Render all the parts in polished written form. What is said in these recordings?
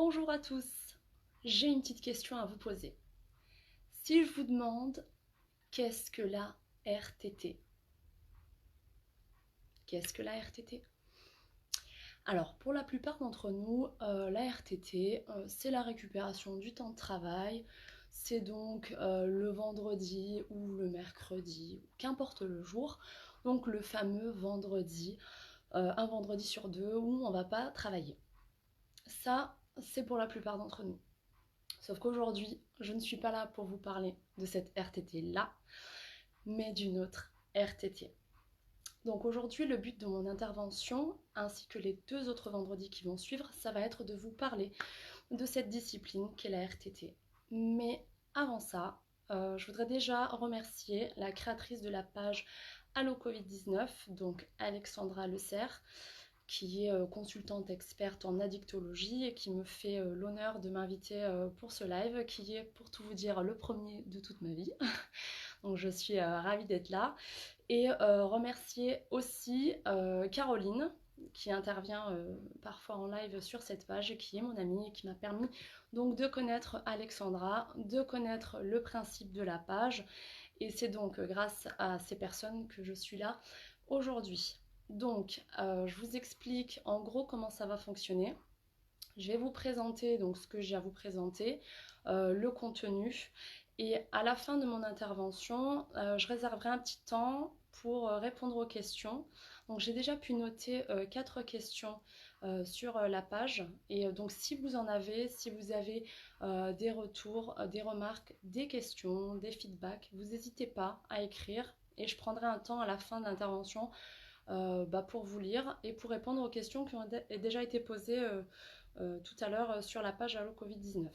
Bonjour à tous, j'ai une petite question à vous poser. Si je vous demande qu'est-ce que la RTT? Qu'est-ce que la RTT? Alors, pour la plupart d'entre nous, la RTT, c'est la récupération du temps de travail. C'est donc le vendredi ou le mercredi, qu'importe le jour. Donc le fameux vendredi, un vendredi sur deux où on ne va pas travailler. Ça, c'est pour la plupart d'entre nous. Sauf qu'aujourd'hui, je ne suis pas là pour vous parler de cette RTT-là, mais d'une autre RTT. Donc aujourd'hui, le but de mon intervention, ainsi que les 2 autres vendredis qui vont suivre, ça va être de vous parler de cette discipline qu'est la RTT. Mais avant ça, je voudrais déjà remercier la créatrice de la page Allo Covid-19, donc Alexandra Le Cerf, qui est consultante experte en addictologie et qui me fait l'honneur de m'inviter pour ce live, qui est, pour tout vous dire, le premier de toute ma vie. Donc je suis ravie d'être là. Et remercier aussi Caroline, qui intervient parfois en live sur cette page, qui est mon amie et qui m'a permis donc de connaître Alexandra, de connaître le principe de la page. Et c'est donc grâce à ces personnes que je suis là aujourd'hui. Donc, je vous explique en gros comment ça va fonctionner. Je vais vous présenter donc ce que j'ai à vous présenter, le contenu. Et à la fin de mon intervention, je réserverai un petit temps pour répondre aux questions. Donc j'ai déjà pu noter 4 questions sur la page. Et donc si vous en avez, si vous avez des retours, des remarques, des questions, des feedbacks, vous n'hésitez pas à écrire. Et je prendrai un temps à la fin de l'intervention pour vous lire et pour répondre aux questions qui ont déjà été posées tout à l'heure sur la page Allo Covid-19.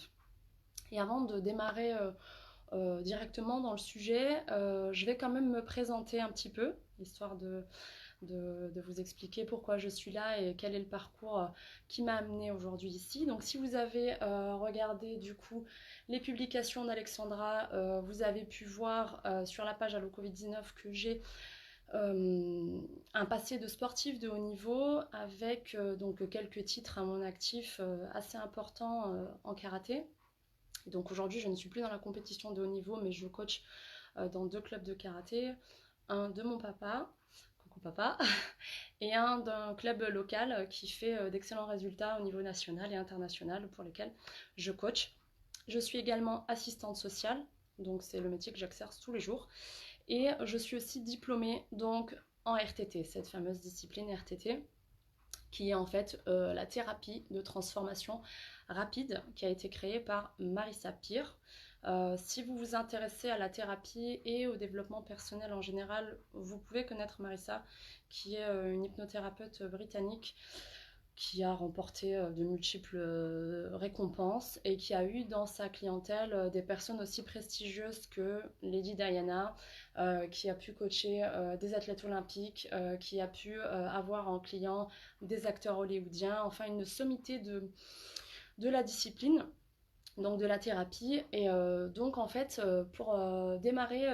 Et avant de démarrer directement dans le sujet, je vais quand même me présenter un petit peu, histoire de vous expliquer pourquoi je suis là et quel est le parcours qui m'a amené aujourd'hui ici. Donc si vous avez regardé du coup les publications d'Alexandra, vous avez pu voir sur la page Allo Covid-19 que j'ai un passé de sportif de haut niveau avec donc quelques titres à mon actif assez importants en karaté. Et donc aujourd'hui je ne suis plus dans la compétition de haut niveau, mais je coach dans 2 clubs de karaté, un de mon papa, coucou papa, et un d'un club local qui fait d'excellents résultats au niveau national et international pour lesquels je coach. Je suis également assistante sociale, donc c'est le métier que j'exerce tous les jours. Et je suis aussi diplômée donc en RTT, cette fameuse discipline RTT, qui est en fait la thérapie de transformation rapide qui a été créée par Marissa Peer. Si vous vous intéressez à la thérapie et au développement personnel en général, vous pouvez connaître Marissa, qui est une hypnothérapeute britannique qui a remporté de multiples récompenses et qui a eu dans sa clientèle des personnes aussi prestigieuses que Lady Diana, qui a pu coacher des athlètes olympiques, qui a pu avoir en client des acteurs hollywoodiens, enfin une sommité de la discipline, donc de la thérapie. Et donc en fait pour démarrer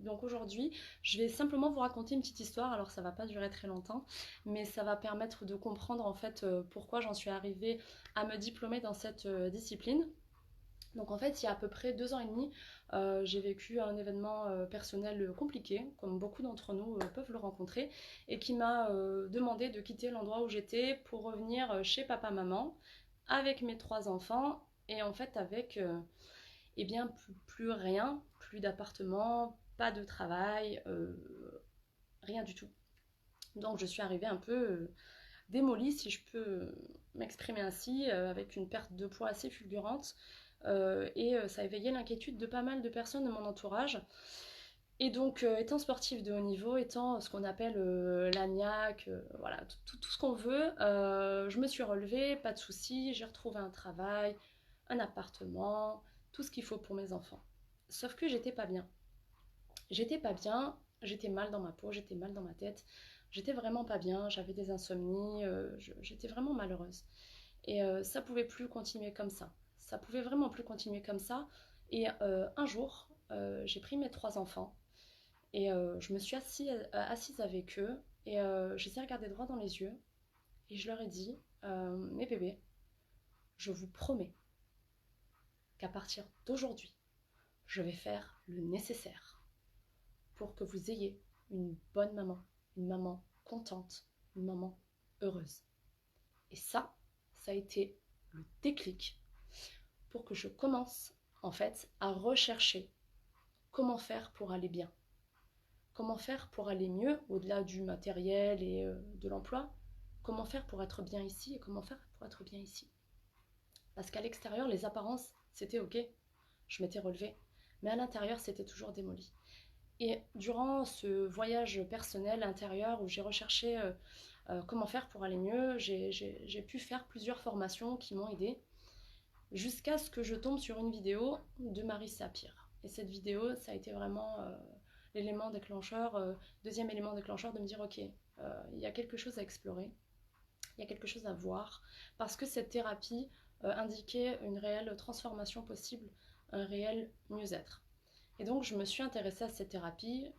donc aujourd'hui, je vais simplement vous raconter une petite histoire. Alors ça va pas durer très longtemps, mais ça va permettre de comprendre en fait pourquoi j'en suis arrivée à me diplômer dans cette discipline. Donc en fait il y a à peu près 2 ans et demi, j'ai vécu un événement personnel compliqué, comme beaucoup d'entre nous peuvent le rencontrer, et qui m'a demandé de quitter l'endroit où j'étais pour revenir chez papa-maman avec mes 3 enfants. Et en fait avec eh bien plus rien, plus d'appartement, pas de travail, rien du tout. Donc je suis arrivée un peu démolie, si je peux m'exprimer ainsi, avec une perte de poids assez fulgurante. Et ça a éveillé l'inquiétude de pas mal de personnes de mon entourage. Et donc, étant sportive de haut niveau, étant ce qu'on appelle l'agnac, voilà, tout ce qu'on veut, je me suis relevée, pas de soucis, j'ai retrouvé un travail, un appartement, tout ce qu'il faut pour mes enfants. Sauf que j'étais pas bien. J'étais pas bien, j'étais mal dans ma peau, j'étais mal dans ma tête, j'étais vraiment pas bien, j'avais des insomnies, j'étais vraiment malheureuse. Et ça pouvait plus continuer comme ça. Ça pouvait vraiment plus continuer comme ça. Et un jour, j'ai pris mes 3 enfants et je me suis assise avec eux et je les ai regardés droit dans les yeux et je leur ai dit mes bébés, je vous promets qu'à partir d'aujourd'hui, je vais faire le nécessaire pour que vous ayez une bonne maman, une maman contente, une maman heureuse. Et ça a été le déclic pour que je commence en fait à rechercher comment faire pour aller bien. Comment faire pour aller mieux au-delà du matériel et de l'emploi. Comment faire pour être bien ici et comment faire pour être bien ici. Parce qu'à l'extérieur, les apparences, c'était ok, je m'étais relevée, mais à l'intérieur, c'était toujours démoli. Et durant ce voyage personnel intérieur où j'ai recherché comment faire pour aller mieux, j'ai pu faire plusieurs formations qui m'ont aidée jusqu'à ce que je tombe sur une vidéo de Marie Sapir. Et cette vidéo, ça a été vraiment l'élément déclencheur, deuxième élément déclencheur de me dire ok, il y a quelque chose à explorer, il y a quelque chose à voir, parce que cette thérapie indiquait une réelle transformation possible, un réel mieux-être. Et donc je me suis intéressée à cette thérapie,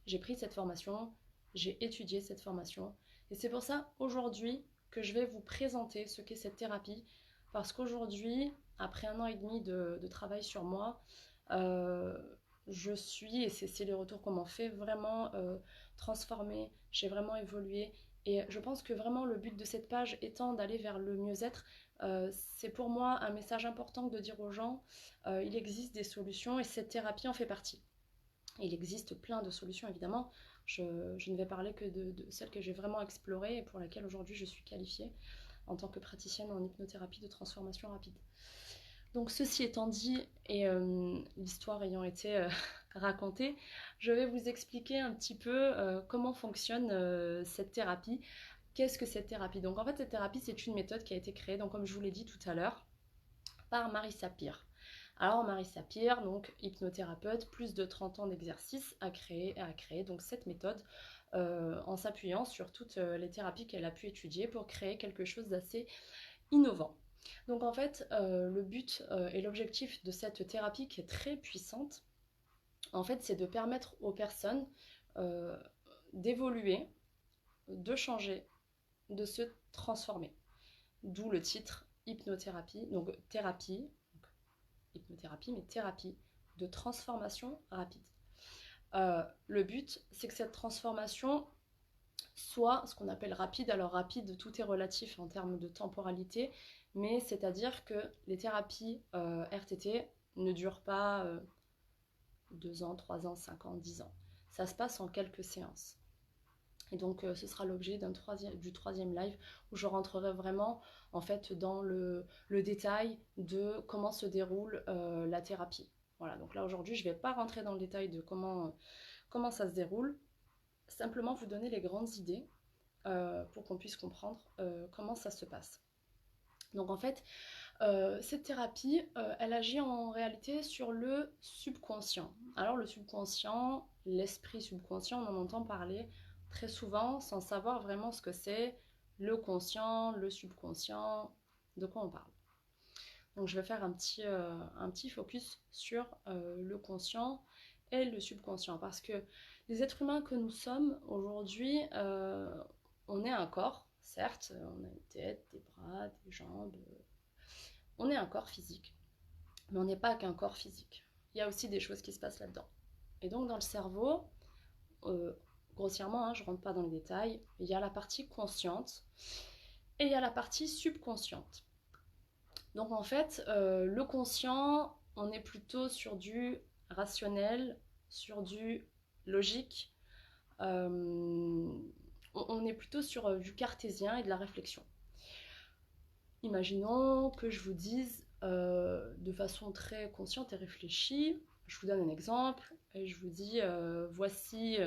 j'ai pris cette formation, j'ai étudié cette formation, et c'est pour ça aujourd'hui que je vais vous présenter ce qu'est cette thérapie, parce qu'aujourd'hui, après 1 an et demi de travail sur moi, je suis, et c'est les retours qu'on m'en fait, vraiment transformée, j'ai vraiment évolué, et je pense que vraiment le but de cette page étant d'aller vers le mieux-être, c'est pour moi un message important de dire aux gens, il existe des solutions et cette thérapie en fait partie. Il existe plein de solutions évidemment, je ne vais parler que de celles que j'ai vraiment explorées et pour lesquelles aujourd'hui je suis qualifiée en tant que praticienne en hypnothérapie de transformation rapide. Donc ceci étant dit, et l'histoire ayant été racontée, je vais vous expliquer un petit peu comment fonctionne cette thérapie. Qu'est-ce que cette thérapie? Donc en fait cette thérapie c'est une méthode qui a été créée, donc comme je vous l'ai dit tout à l'heure, par Marie Sapir. Alors Marie Sapir, donc hypnothérapeute, plus de 30 ans d'exercice, a créé donc cette méthode en s'appuyant sur toutes les thérapies qu'elle a pu étudier pour créer quelque chose d'assez innovant. Donc en fait, le but et l'objectif de cette thérapie qui est très puissante, en fait, c'est de permettre aux personnes d'évoluer, de changer, de se transformer. D'où le titre hypnothérapie, donc thérapie, donc hypnothérapie, mais thérapie de transformation rapide. Le but, c'est que cette transformation soit ce qu'on appelle rapide. Alors rapide, tout est relatif en termes de temporalité, mais c'est-à-dire que les thérapies RTT ne durent pas 2 ans, 3 ans, 5 ans, 10 ans. Ça se passe en quelques séances. Et donc ce sera l'objet du troisième live où je rentrerai vraiment en fait dans le détail de comment se déroule la thérapie. Voilà, donc là aujourd'hui je ne vais pas rentrer dans le détail de comment ça se déroule, simplement vous donner les grandes idées pour qu'on puisse comprendre comment ça se passe. Donc en fait, cette thérapie, elle agit en réalité sur le subconscient. Alors le subconscient, l'esprit subconscient, on en entend parler très souvent sans savoir vraiment ce que c'est, le conscient, le subconscient, de quoi on parle. Donc je vais faire un petit focus sur le conscient et le subconscient, parce que les êtres humains que nous sommes aujourd'hui, on est un corps, certes, on a une tête, des bras, des jambes, on est un corps physique, mais on n'est pas qu'un corps physique. Il y a aussi des choses qui se passent là-dedans. Et donc dans le cerveau, grossièrement, je ne rentre pas dans les détails, il y a la partie consciente et il y a la partie subconsciente. Donc en fait, le conscient, on est plutôt sur du rationnel, sur du logique, on est plutôt sur du cartésien et de la réflexion. Imaginons que je vous dise de façon très consciente et réfléchie, je vous donne un exemple, et je vous dis voici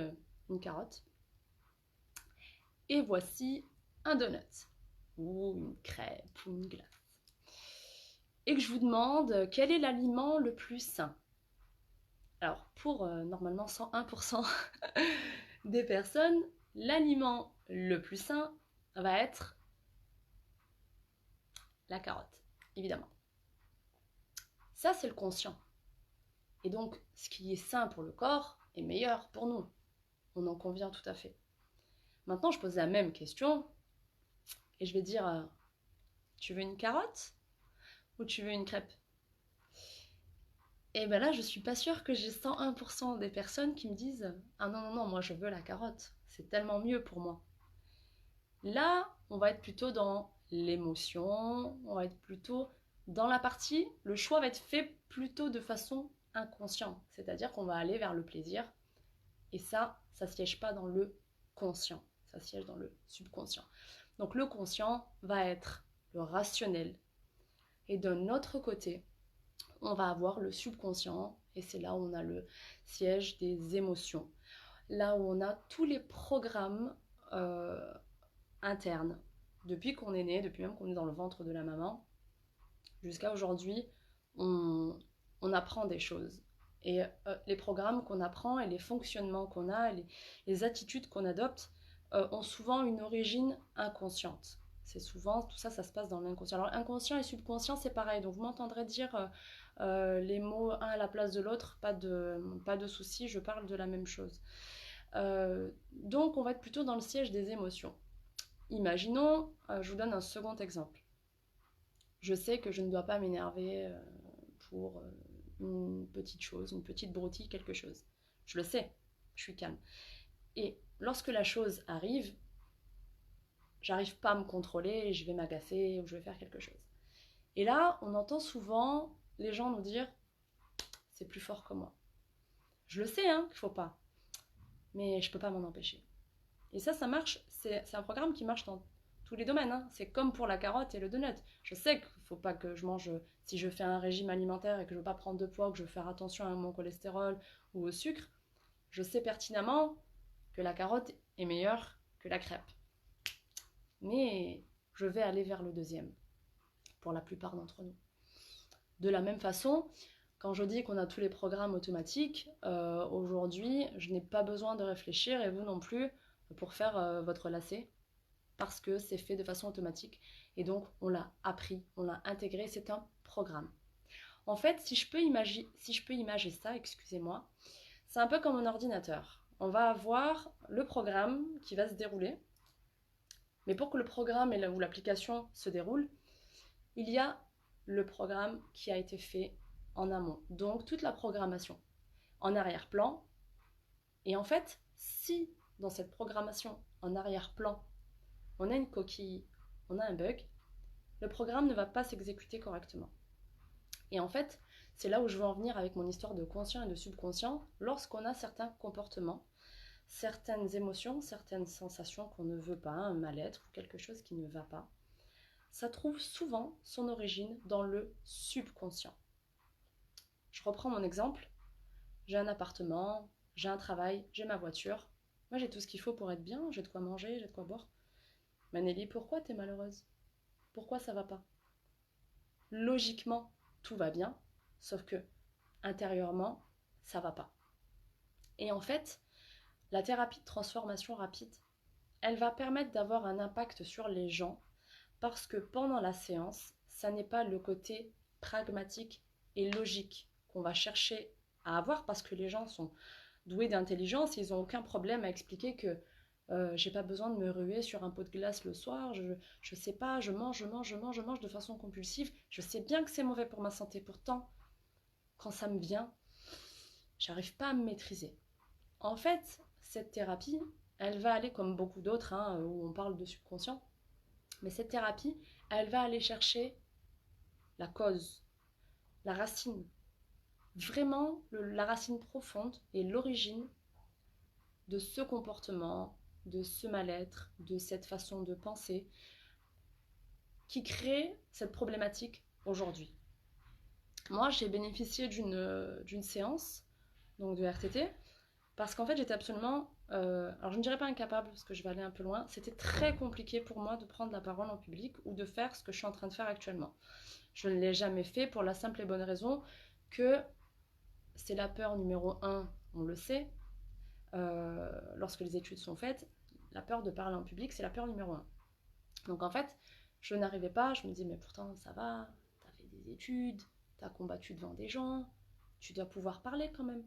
une carotte, et voici un donut, ou une crêpe, ou une glace. Et que je vous demande quel est l'aliment le plus sain. Alors pour normalement 101% des personnes, l'aliment le plus sain va être la carotte, évidemment. Ça c'est le conscient. Et donc ce qui est sain pour le corps est meilleur pour nous. On en convient tout à fait. Maintenant je pose la même question et je vais dire Tu veux une carotte ou tu veux une crêpe? Et ben là, je suis pas sûre que j'ai 101% des personnes qui me disent ah non, non, non, moi je veux la carotte, c'est tellement mieux pour moi. Là, on va être plutôt dans l'émotion, on va être plutôt dans la partie, le choix va être fait plutôt de façon inconsciente, c'est-à-dire qu'on va aller vers le plaisir, et ça siège pas dans le conscient, ça siège dans le subconscient. Donc le conscient va être le rationnel, et d'un autre côté, on va avoir le subconscient, et c'est là où on a le siège des émotions, là où on a tous les programmes internes. Depuis qu'on est né, depuis même qu'on est dans le ventre de la maman, jusqu'à aujourd'hui, on, on apprend des choses. Et les programmes qu'on apprend et les fonctionnements qu'on a, les attitudes qu'on adopte, ont souvent une origine inconsciente. C'est souvent, tout ça, ça se passe dans l'inconscient. Alors inconscient et subconscient, c'est pareil. Donc vous m'entendrez dire les mots un à la place de l'autre, pas de souci, je parle de la même chose. Donc on va être plutôt dans le siège des émotions. Imaginons, je vous donne un second exemple. Je sais que je ne dois pas m'énerver pour une petite chose, une petite broutille, quelque chose. Je le sais, je suis calme. Et lorsque la chose arrive, j'arrive pas à me contrôler et je vais m'agacer ou je vais faire quelque chose. Et là, on entend souvent les gens nous dire c'est plus fort que moi. Je le sais, hein, qu'il faut pas, mais je peux pas m'en empêcher. Et ça marche, c'est un programme qui marche dans tous les domaines. Hein. C'est comme pour la carotte et le donut. Je sais qu'il ne faut pas que je mange, si je fais un régime alimentaire et que je ne veux pas prendre de poids, que je veux faire attention à mon cholestérol ou au sucre, je sais pertinemment que la carotte est meilleure que la crêpe. Mais je vais aller vers le deuxième, pour la plupart d'entre nous. De la même façon, quand je dis qu'on a tous les programmes automatiques, aujourd'hui, je n'ai pas besoin de réfléchir, et vous non plus, pour faire votre lacet, parce que c'est fait de façon automatique. Et donc, on l'a appris, on l'a intégré, c'est un programme. En fait, si je peux imager ça, excusez-moi, c'est un peu comme un ordinateur. On va avoir le programme qui va se dérouler, mais pour que le programme ou l'application se déroule, il y a le programme qui a été fait en amont. Donc, toute la programmation en arrière-plan. Et en fait, si dans cette programmation en arrière-plan, on a une coquille, on a un bug, le programme ne va pas s'exécuter correctement. Et en fait, c'est là où je veux en venir avec mon histoire de conscient et de subconscient. Lorsqu'on a certains comportements, certaines émotions, certaines sensations qu'on ne veut pas, un mal-être ou quelque chose qui ne va pas, ça trouve souvent son origine dans le subconscient. Je reprends mon exemple. J'ai un appartement, j'ai un travail, j'ai ma voiture. Moi, j'ai tout ce qu'il faut pour être bien, j'ai de quoi manger, j'ai de quoi boire. Mais Nelly, pourquoi t'es malheureuse? Pourquoi ça va pas? Logiquement, tout va bien, sauf que intérieurement, ça va pas. Et en fait, la thérapie de transformation rapide, elle va permettre d'avoir un impact sur les gens parce que pendant la séance, ça n'est pas le côté pragmatique et logique qu'on va chercher à avoir parce que les gens sont doués d'intelligence, ils n'ont aucun problème à expliquer que j'ai pas besoin de me ruer sur un pot de glace le soir, je sais pas, je mange de façon compulsive, je sais bien que c'est mauvais pour ma santé, pourtant, quand ça me vient, j'arrive pas à me maîtriser. En fait, cette thérapie, elle va aller comme beaucoup d'autres, hein, où on parle de subconscient, mais cette thérapie, elle va aller chercher la cause, la racine, vraiment la racine profonde et l'origine de ce comportement, de ce mal-être, de cette façon de penser qui crée cette problématique aujourd'hui. Moi, j'ai bénéficié d'une séance donc de RTT parce qu'en fait, j'étais absolument, alors je ne dirais pas incapable parce que je vais aller un peu loin, c'était très compliqué pour moi de prendre la parole en public ou de faire ce que je suis en train de faire actuellement. Je ne l'ai jamais fait pour la simple et bonne raison que c'est la peur numéro un, on le sait, lorsque les études sont faites, la peur de parler en public, c'est la peur numéro un. Donc en fait, je n'arrivais pas, je me disais, mais pourtant ça va, t'as fait des études, t'as combattu devant des gens, tu dois pouvoir parler quand même.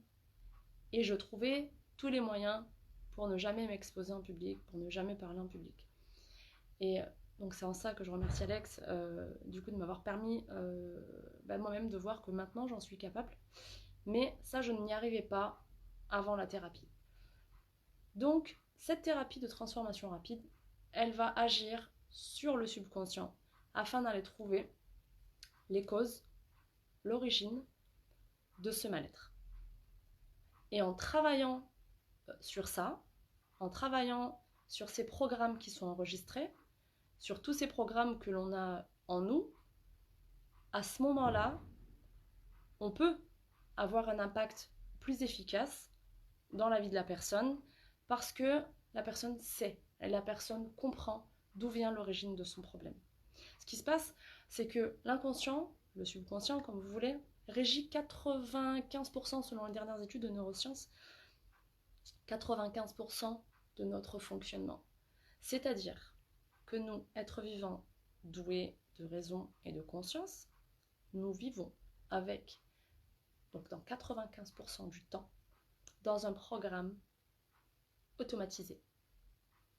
Et je trouvais tous les moyens pour ne jamais m'exposer en public, pour ne jamais parler en public. Et Donc c'est en ça que je remercie Alex, du coup de m'avoir permis moi-même de voir que maintenant j'en suis capable. Mais ça, je n'y arrivais pas avant la thérapie. Donc cette thérapie de transformation rapide, elle va agir sur le subconscient afin d'aller trouver les causes, l'origine de ce mal-être. Et en travaillant sur ça, en travaillant sur ces programmes qui sont enregistrés, sur tous ces programmes que l'on a en nous, à ce moment-là, on peut avoir un impact plus efficace dans la vie de la personne parce que la personne sait, la personne comprend d'où vient l'origine de son problème. Ce qui se passe, c'est que l'inconscient, le subconscient comme vous voulez, régit 95% selon les dernières études de neurosciences, 95% de notre fonctionnement. C'est-à-dire que nous, êtres vivants, doués de raison et de conscience, nous vivons avec, donc dans 95% du temps, dans un programme automatisé,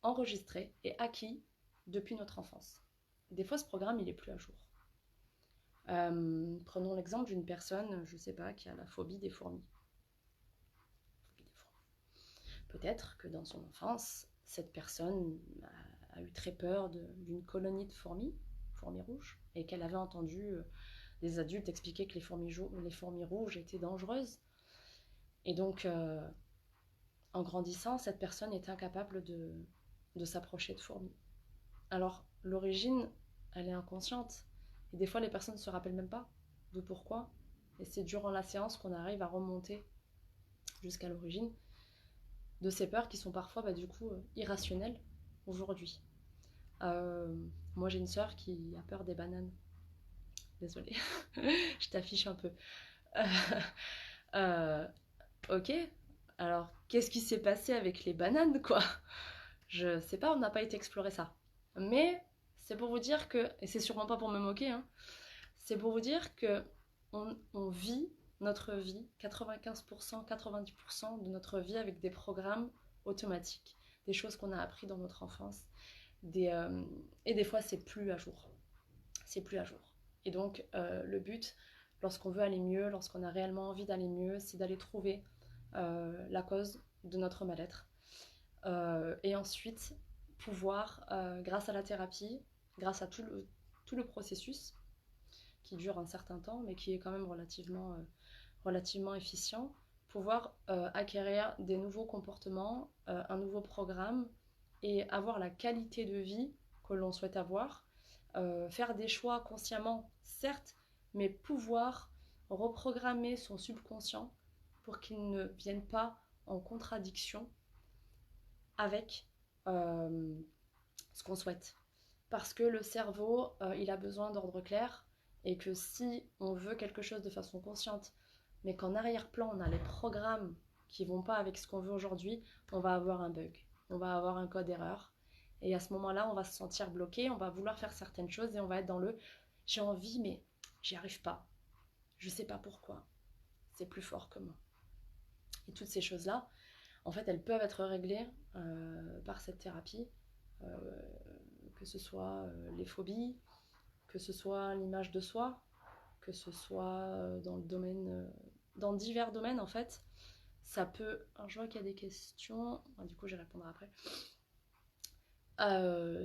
enregistré et acquis depuis notre enfance. Des fois, ce programme, il n'est plus à jour. Prenons l'exemple d'une personne, je ne sais pas, qui a la phobie des fourmis. Peut-être que dans son enfance, cette personne a eu très peur d'une colonie de fourmis rouges, et qu'elle avait entendu des adultes expliquer que les fourmis rouges étaient dangereuses. Et donc, en grandissant, cette personne est incapable de s'approcher de fourmis. Alors, l'origine, elle est inconsciente. Et des fois, les personnes ne se rappellent même pas de pourquoi. Et c'est durant la séance qu'on arrive à remonter jusqu'à l'origine de ces peurs qui sont parfois, du coup, irrationnelles aujourd'hui. Moi, j'ai une sœur qui a peur des bananes. Désolée, je t'affiche un peu. Ok, alors qu'est-ce qui s'est passé avec les bananes, quoi? Je sais pas, on n'a pas été explorer ça. Mais c'est pour vous dire que, et c'est sûrement pas pour me moquer, hein, c'est pour vous dire que on vit notre vie, 95%, 90% de notre vie avec des programmes automatiques, des choses qu'on a appris dans notre enfance, et des fois c'est plus à jour. C'est plus à jour. Et donc le but, lorsqu'on veut aller mieux, lorsqu'on a réellement envie d'aller mieux, c'est d'aller trouver la cause de notre mal-être. Et ensuite, pouvoir, grâce à la thérapie, grâce à tout le processus, qui dure un certain temps, mais qui est quand même relativement efficient, pouvoir acquérir des nouveaux comportements, un nouveau programme, et avoir la qualité de vie que l'on souhaite avoir, faire des choix consciemment, certes, mais pouvoir reprogrammer son subconscient pour qu'il ne vienne pas en contradiction avec ce qu'on souhaite. Parce que le cerveau, il a besoin d'ordre clair, et que si on veut quelque chose de façon consciente, mais qu'en arrière-plan, on a les programmes qui vont pas avec ce qu'on veut aujourd'hui, on va avoir un bug, on va avoir un code erreur. Et à ce moment-là, on va se sentir bloqué, on va vouloir faire certaines choses et on va être dans le « j'ai envie, mais j'y arrive pas. Je sais pas pourquoi. C'est plus fort que moi. » Et toutes ces choses-là, en fait, elles peuvent être réglées par cette thérapie, que ce soit les phobies, que ce soit l'image de soi, que ce soit dans le domaine, dans divers domaines en fait. Ça peut. Alors je vois qu'il y a des questions, du coup je vais répondre après.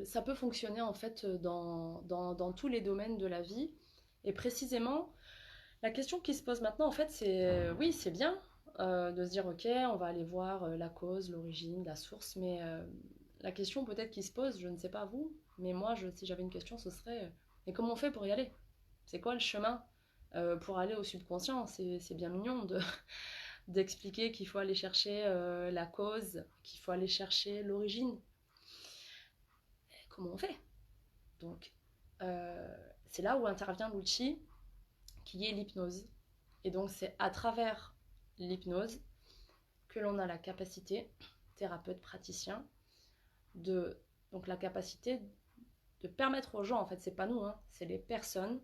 Ça peut fonctionner en fait dans tous les domaines de la vie. Et précisément, la question qui se pose maintenant en fait, c'est oui, c'est bien de se dire ok, on va aller voir la cause, l'origine, la source, mais la question peut-être qui se pose, je ne sais pas vous, mais moi, si j'avais une question, ce serait mais comment on fait pour y aller? C'est quoi le chemin pour aller au subconscient? C'est bien mignon d'expliquer qu'il faut aller chercher la cause, qu'il faut aller chercher l'origine. Comment on fait? Donc, c'est là où intervient l'outil qui est l'hypnose. Et donc, c'est à travers l'hypnose que l'on a la capacité, thérapeute, praticien, donc la capacité de permettre aux gens, en fait, c'est pas nous, hein, c'est les personnes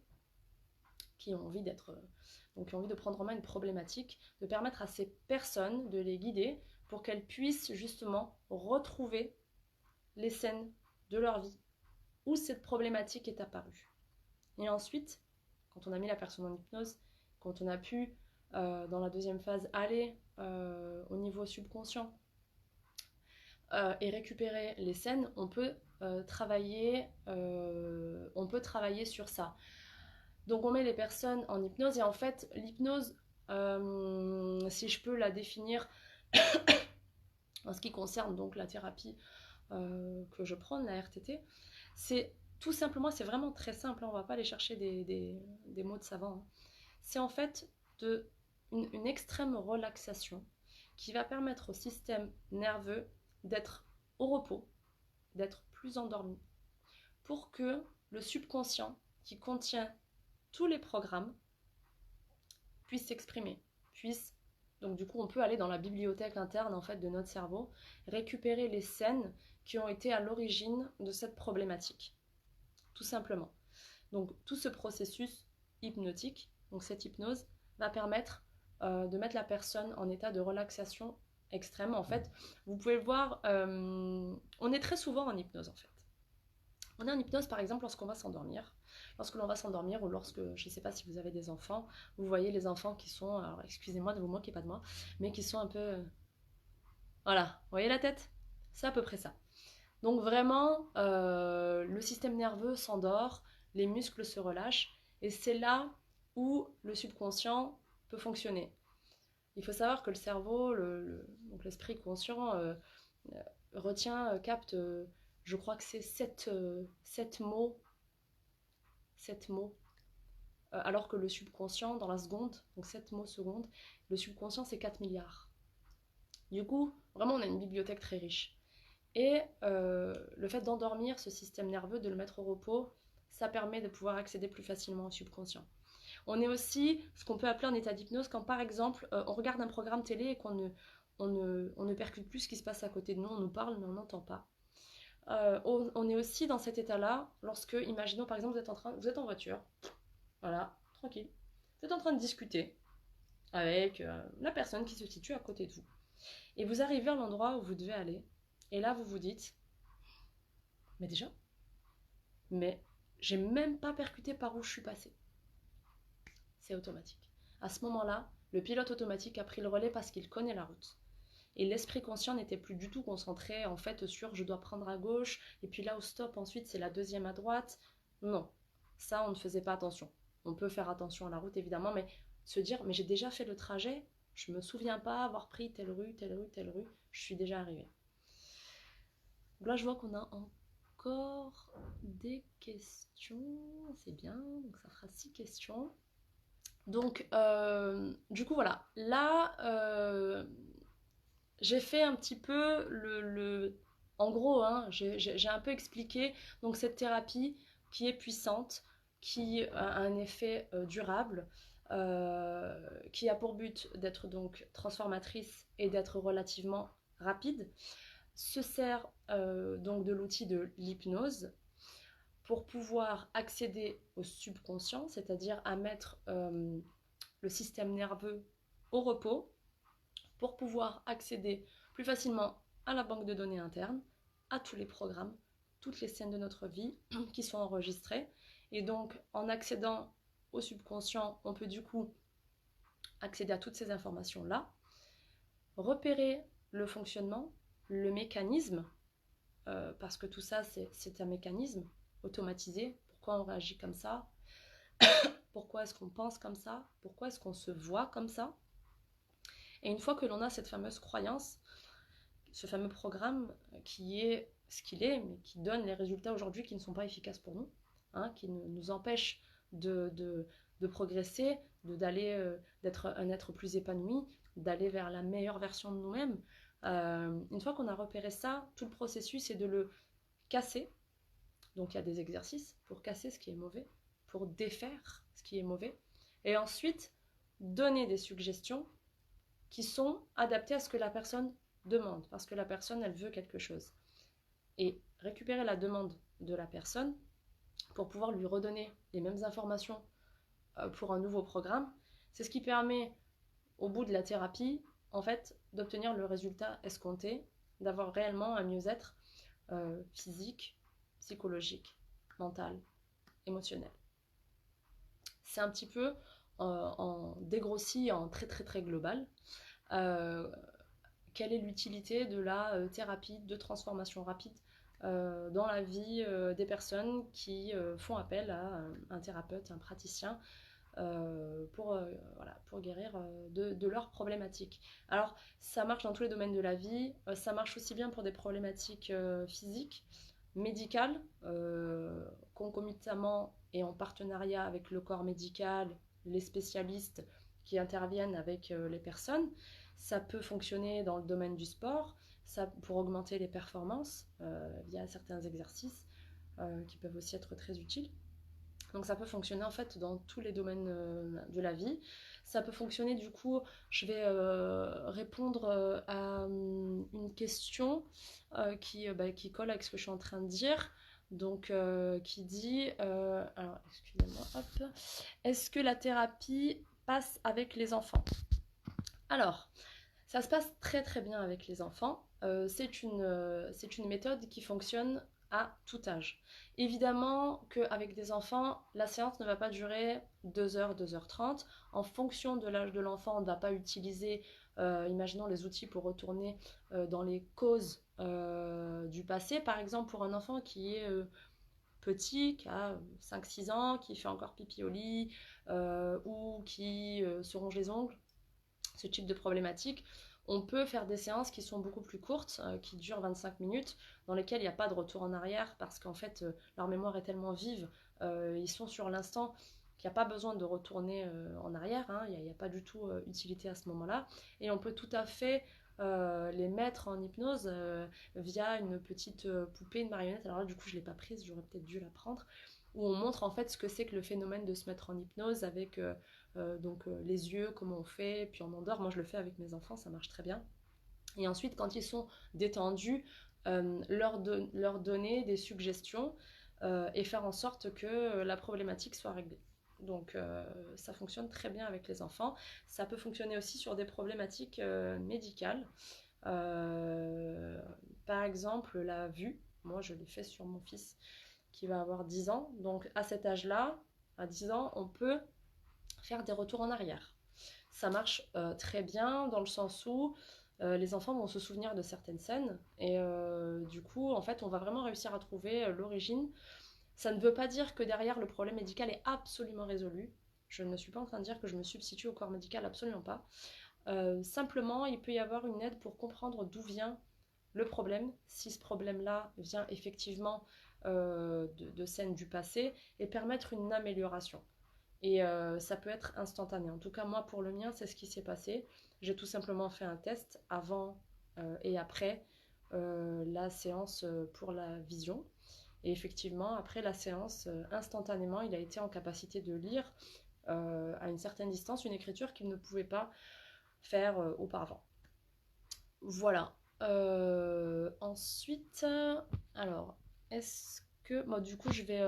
qui ont envie qui ont envie de prendre en main une problématique, de permettre à ces personnes de les guider pour qu'elles puissent justement retrouver les scènes de leur vie où cette problématique est apparue. Et ensuite, quand on a mis la personne en hypnose, quand on a pu, dans la deuxième phase, aller au niveau subconscient et récupérer les scènes, on peut travailler sur ça. Donc on met les personnes en hypnose, et en fait l'hypnose, si je peux la définir en ce qui concerne donc la thérapie que je prends, la RTT, c'est tout simplement, c'est vraiment très simple, hein, on va pas aller chercher des mots de savant, hein. C'est en fait une extrême relaxation qui va permettre au système nerveux d'être au repos, d'être plus endormi, pour que le subconscient, qui contient tous les programmes, puisse s'exprimer, puisse... Donc du coup, on peut aller dans la bibliothèque interne en fait de notre cerveau, récupérer les scènes qui ont été à l'origine de cette problématique, tout simplement. Donc tout ce processus hypnotique, donc cette hypnose, va permettre de mettre la personne en état de relaxation extrême. En fait, vous pouvez le voir, on est très souvent en hypnose en fait. On est en hypnose par exemple lorsqu'on va s'endormir. Lorsque l'on va s'endormir, ou lorsque, je ne sais pas si vous avez des enfants, vous voyez les enfants qui sont, alors excusez-moi de vous moquer pas de moi, mais qui sont un peu... voilà, vous voyez la tête? C'est à peu près ça. Donc vraiment, le système nerveux s'endort, les muscles se relâchent, et c'est là où le subconscient peut fonctionner. Il faut savoir que le cerveau, donc l'esprit conscient, retient, capte, je crois que c'est 7 mots, 7 mots, alors que le subconscient, dans la seconde, donc 7 mots secondes, le subconscient c'est 4 milliards. Du coup, vraiment on a une bibliothèque très riche. Et le fait d'endormir ce système nerveux, de le mettre au repos, ça permet de pouvoir accéder plus facilement au subconscient. On est aussi ce qu'on peut appeler un état d'hypnose quand par exemple on regarde un programme télé et qu'on ne percute plus ce qui se passe à côté de nous, on nous parle mais on n'entend pas. On est aussi dans cet état-là lorsque, imaginons par exemple, vous êtes en voiture, voilà, tranquille, vous êtes en train de discuter avec la personne qui se situe à côté de vous. Et vous arrivez à l'endroit où vous devez aller, et là vous vous dites, mais déjà, mais j'ai même pas percuté par où je suis passée. C'est automatique. À ce moment-là, le pilote automatique a pris le relais parce qu'il connaît la route. Et l'esprit conscient n'était plus du tout concentré en fait sur je dois prendre à gauche, et puis là au stop, ensuite c'est la deuxième à droite. Non, ça on ne faisait pas attention. On peut faire attention à la route évidemment, mais se dire mais j'ai déjà fait le trajet, je me souviens pas avoir pris telle rue, telle rue, telle rue, je suis déjà arrivée. Là je vois qu'on a encore des questions, c'est bien, donc ça fera 6 questions. Donc du coup voilà, là j'ai fait un petit peu en gros, hein, j'ai un peu expliqué donc cette thérapie qui est puissante, qui a un effet durable, qui a pour but d'être donc transformatrice et d'être relativement rapide, se sert donc de l'outil de l'hypnose pour pouvoir accéder au subconscient, c'est-à-dire à mettre le système nerveux au repos, pour pouvoir accéder plus facilement à la banque de données interne, à tous les programmes, toutes les scènes de notre vie qui sont enregistrées. Et donc, en accédant au subconscient, on peut du coup accéder à toutes ces informations-là, repérer le fonctionnement, le mécanisme, parce que tout ça, c'est un mécanisme automatisé. Pourquoi on réagit comme ça? Pourquoi est-ce qu'on pense comme ça? Pourquoi est-ce qu'on se voit comme ça? Et une fois que l'on a cette fameuse croyance, ce fameux programme qui est ce qu'il est, mais qui donne les résultats aujourd'hui qui ne sont pas efficaces pour nous, hein, qui nous empêchent de progresser, d'être un être plus épanoui, d'aller vers la meilleure version de nous-mêmes. Une fois qu'on a repéré ça, tout le processus est de le casser. Donc il y a des exercices pour casser ce qui est mauvais, pour défaire ce qui est mauvais, et ensuite donner des suggestions qui sont adaptées à ce que la personne demande, parce que la personne, elle veut quelque chose. Et récupérer la demande de la personne pour pouvoir lui redonner les mêmes informations pour un nouveau programme, c'est ce qui permet, au bout de la thérapie, en fait, d'obtenir le résultat escompté, d'avoir réellement un mieux-être physique, psychologique mentale, émotionnelle. C'est un petit peu en dégrossi, en très très très global. Quelle est l'utilité de la thérapie de transformation rapide dans la vie des personnes qui font appel à un thérapeute, un praticien pour guérir de leurs problématiques. Alors, ça marche dans tous les domaines de la vie, ça marche aussi bien pour des problématiques physiques, médicales, concomitamment et en partenariat avec le corps médical, les spécialistes qui interviennent avec les personnes. Ça peut fonctionner dans le domaine du sport, pour augmenter les performances via certains exercices qui peuvent aussi être très utiles. Donc ça peut fonctionner en fait dans tous les domaines de la vie. Ça peut fonctionner du coup, je vais répondre à une question qui colle avec ce que je suis en train de dire. Donc qui dit, alors excusez-moi, hop, est-ce que la thérapie passe avec les enfants? Alors, ça se passe très très bien avec les enfants. C'est une méthode qui fonctionne à tout âge. Évidemment qu'avec des enfants, la séance ne va pas durer 2 heures, 2h30. En fonction de l'âge de l'enfant, on ne va pas utiliser, imaginons, les outils pour retourner dans les causes du passé. Par exemple, pour un enfant qui est petit, qui a 5-6 ans, qui fait encore pipi au lit ou qui se ronge les ongles, ce type de problématique, on peut faire des séances qui sont beaucoup plus courtes, qui durent 25 minutes, dans lesquelles il n'y a pas de retour en arrière, parce qu'en fait, leur mémoire est tellement vive, ils sont sur l'instant qu'il n'y a pas besoin de retourner en arrière, hein, il n'y a pas du tout utilité à ce moment-là. Et on peut tout à fait les mettre en hypnose via une petite poupée, une marionnette. Alors là, du coup, je ne l'ai pas prise, j'aurais peut-être dû la prendre, où on montre en fait ce que c'est que le phénomène de se mettre en hypnose avec les yeux, comment on fait, puis on endort. Moi je le fais avec mes enfants, ça marche très bien. Et ensuite quand ils sont détendus, leur donner des suggestions et faire en sorte que la problématique soit réglée. Donc ça fonctionne très bien avec les enfants. Ça peut fonctionner aussi sur des problématiques médicales. Par exemple la vue. Moi je l'ai fait sur mon fils qui va avoir 10 ans. Donc à cet âge-là, à 10 ans, on peut faire des retours en arrière. Ça marche très bien dans le sens où les enfants vont se souvenir de certaines scènes et du coup, en fait, on va vraiment réussir à trouver l'origine. Ça ne veut pas dire que derrière, le problème médical est absolument résolu. Je ne suis pas en train de dire que je me substitue au corps médical, absolument pas. Simplement, il peut y avoir une aide pour comprendre d'où vient le problème, si ce problème-là vient effectivement de scènes du passé, et permettre une amélioration. Et ça peut être instantané. En tout cas, moi, pour le mien, c'est ce qui s'est passé. J'ai tout simplement fait un test avant et après la séance pour la vision. Et effectivement, après la séance, instantanément, il a été en capacité de lire à une certaine distance une écriture qu'il ne pouvait pas faire auparavant. Voilà. Ensuite, alors, est-ce que... Bon, du coup, je vais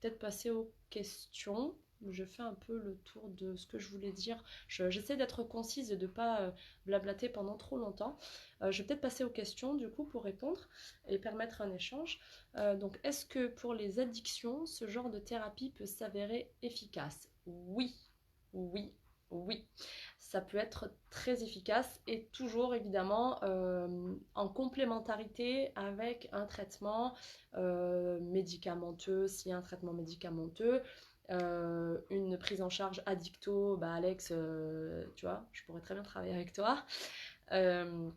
peut-être passer aux questions. Je fais un peu le tour de ce que je voulais dire. J'essaie d'être concise et de ne pas blablater pendant trop longtemps. Je vais peut-être passer aux questions, du coup, pour répondre et permettre un échange. Donc, est-ce que pour les addictions, ce genre de thérapie peut s'avérer efficace? Oui, oui, oui. Ça peut être très efficace et toujours évidemment en complémentarité avec un traitement médicamenteux, s'il y a un traitement médicamenteux, une prise en charge addicto, bah Alex, tu vois, je pourrais très bien travailler avec toi, euh,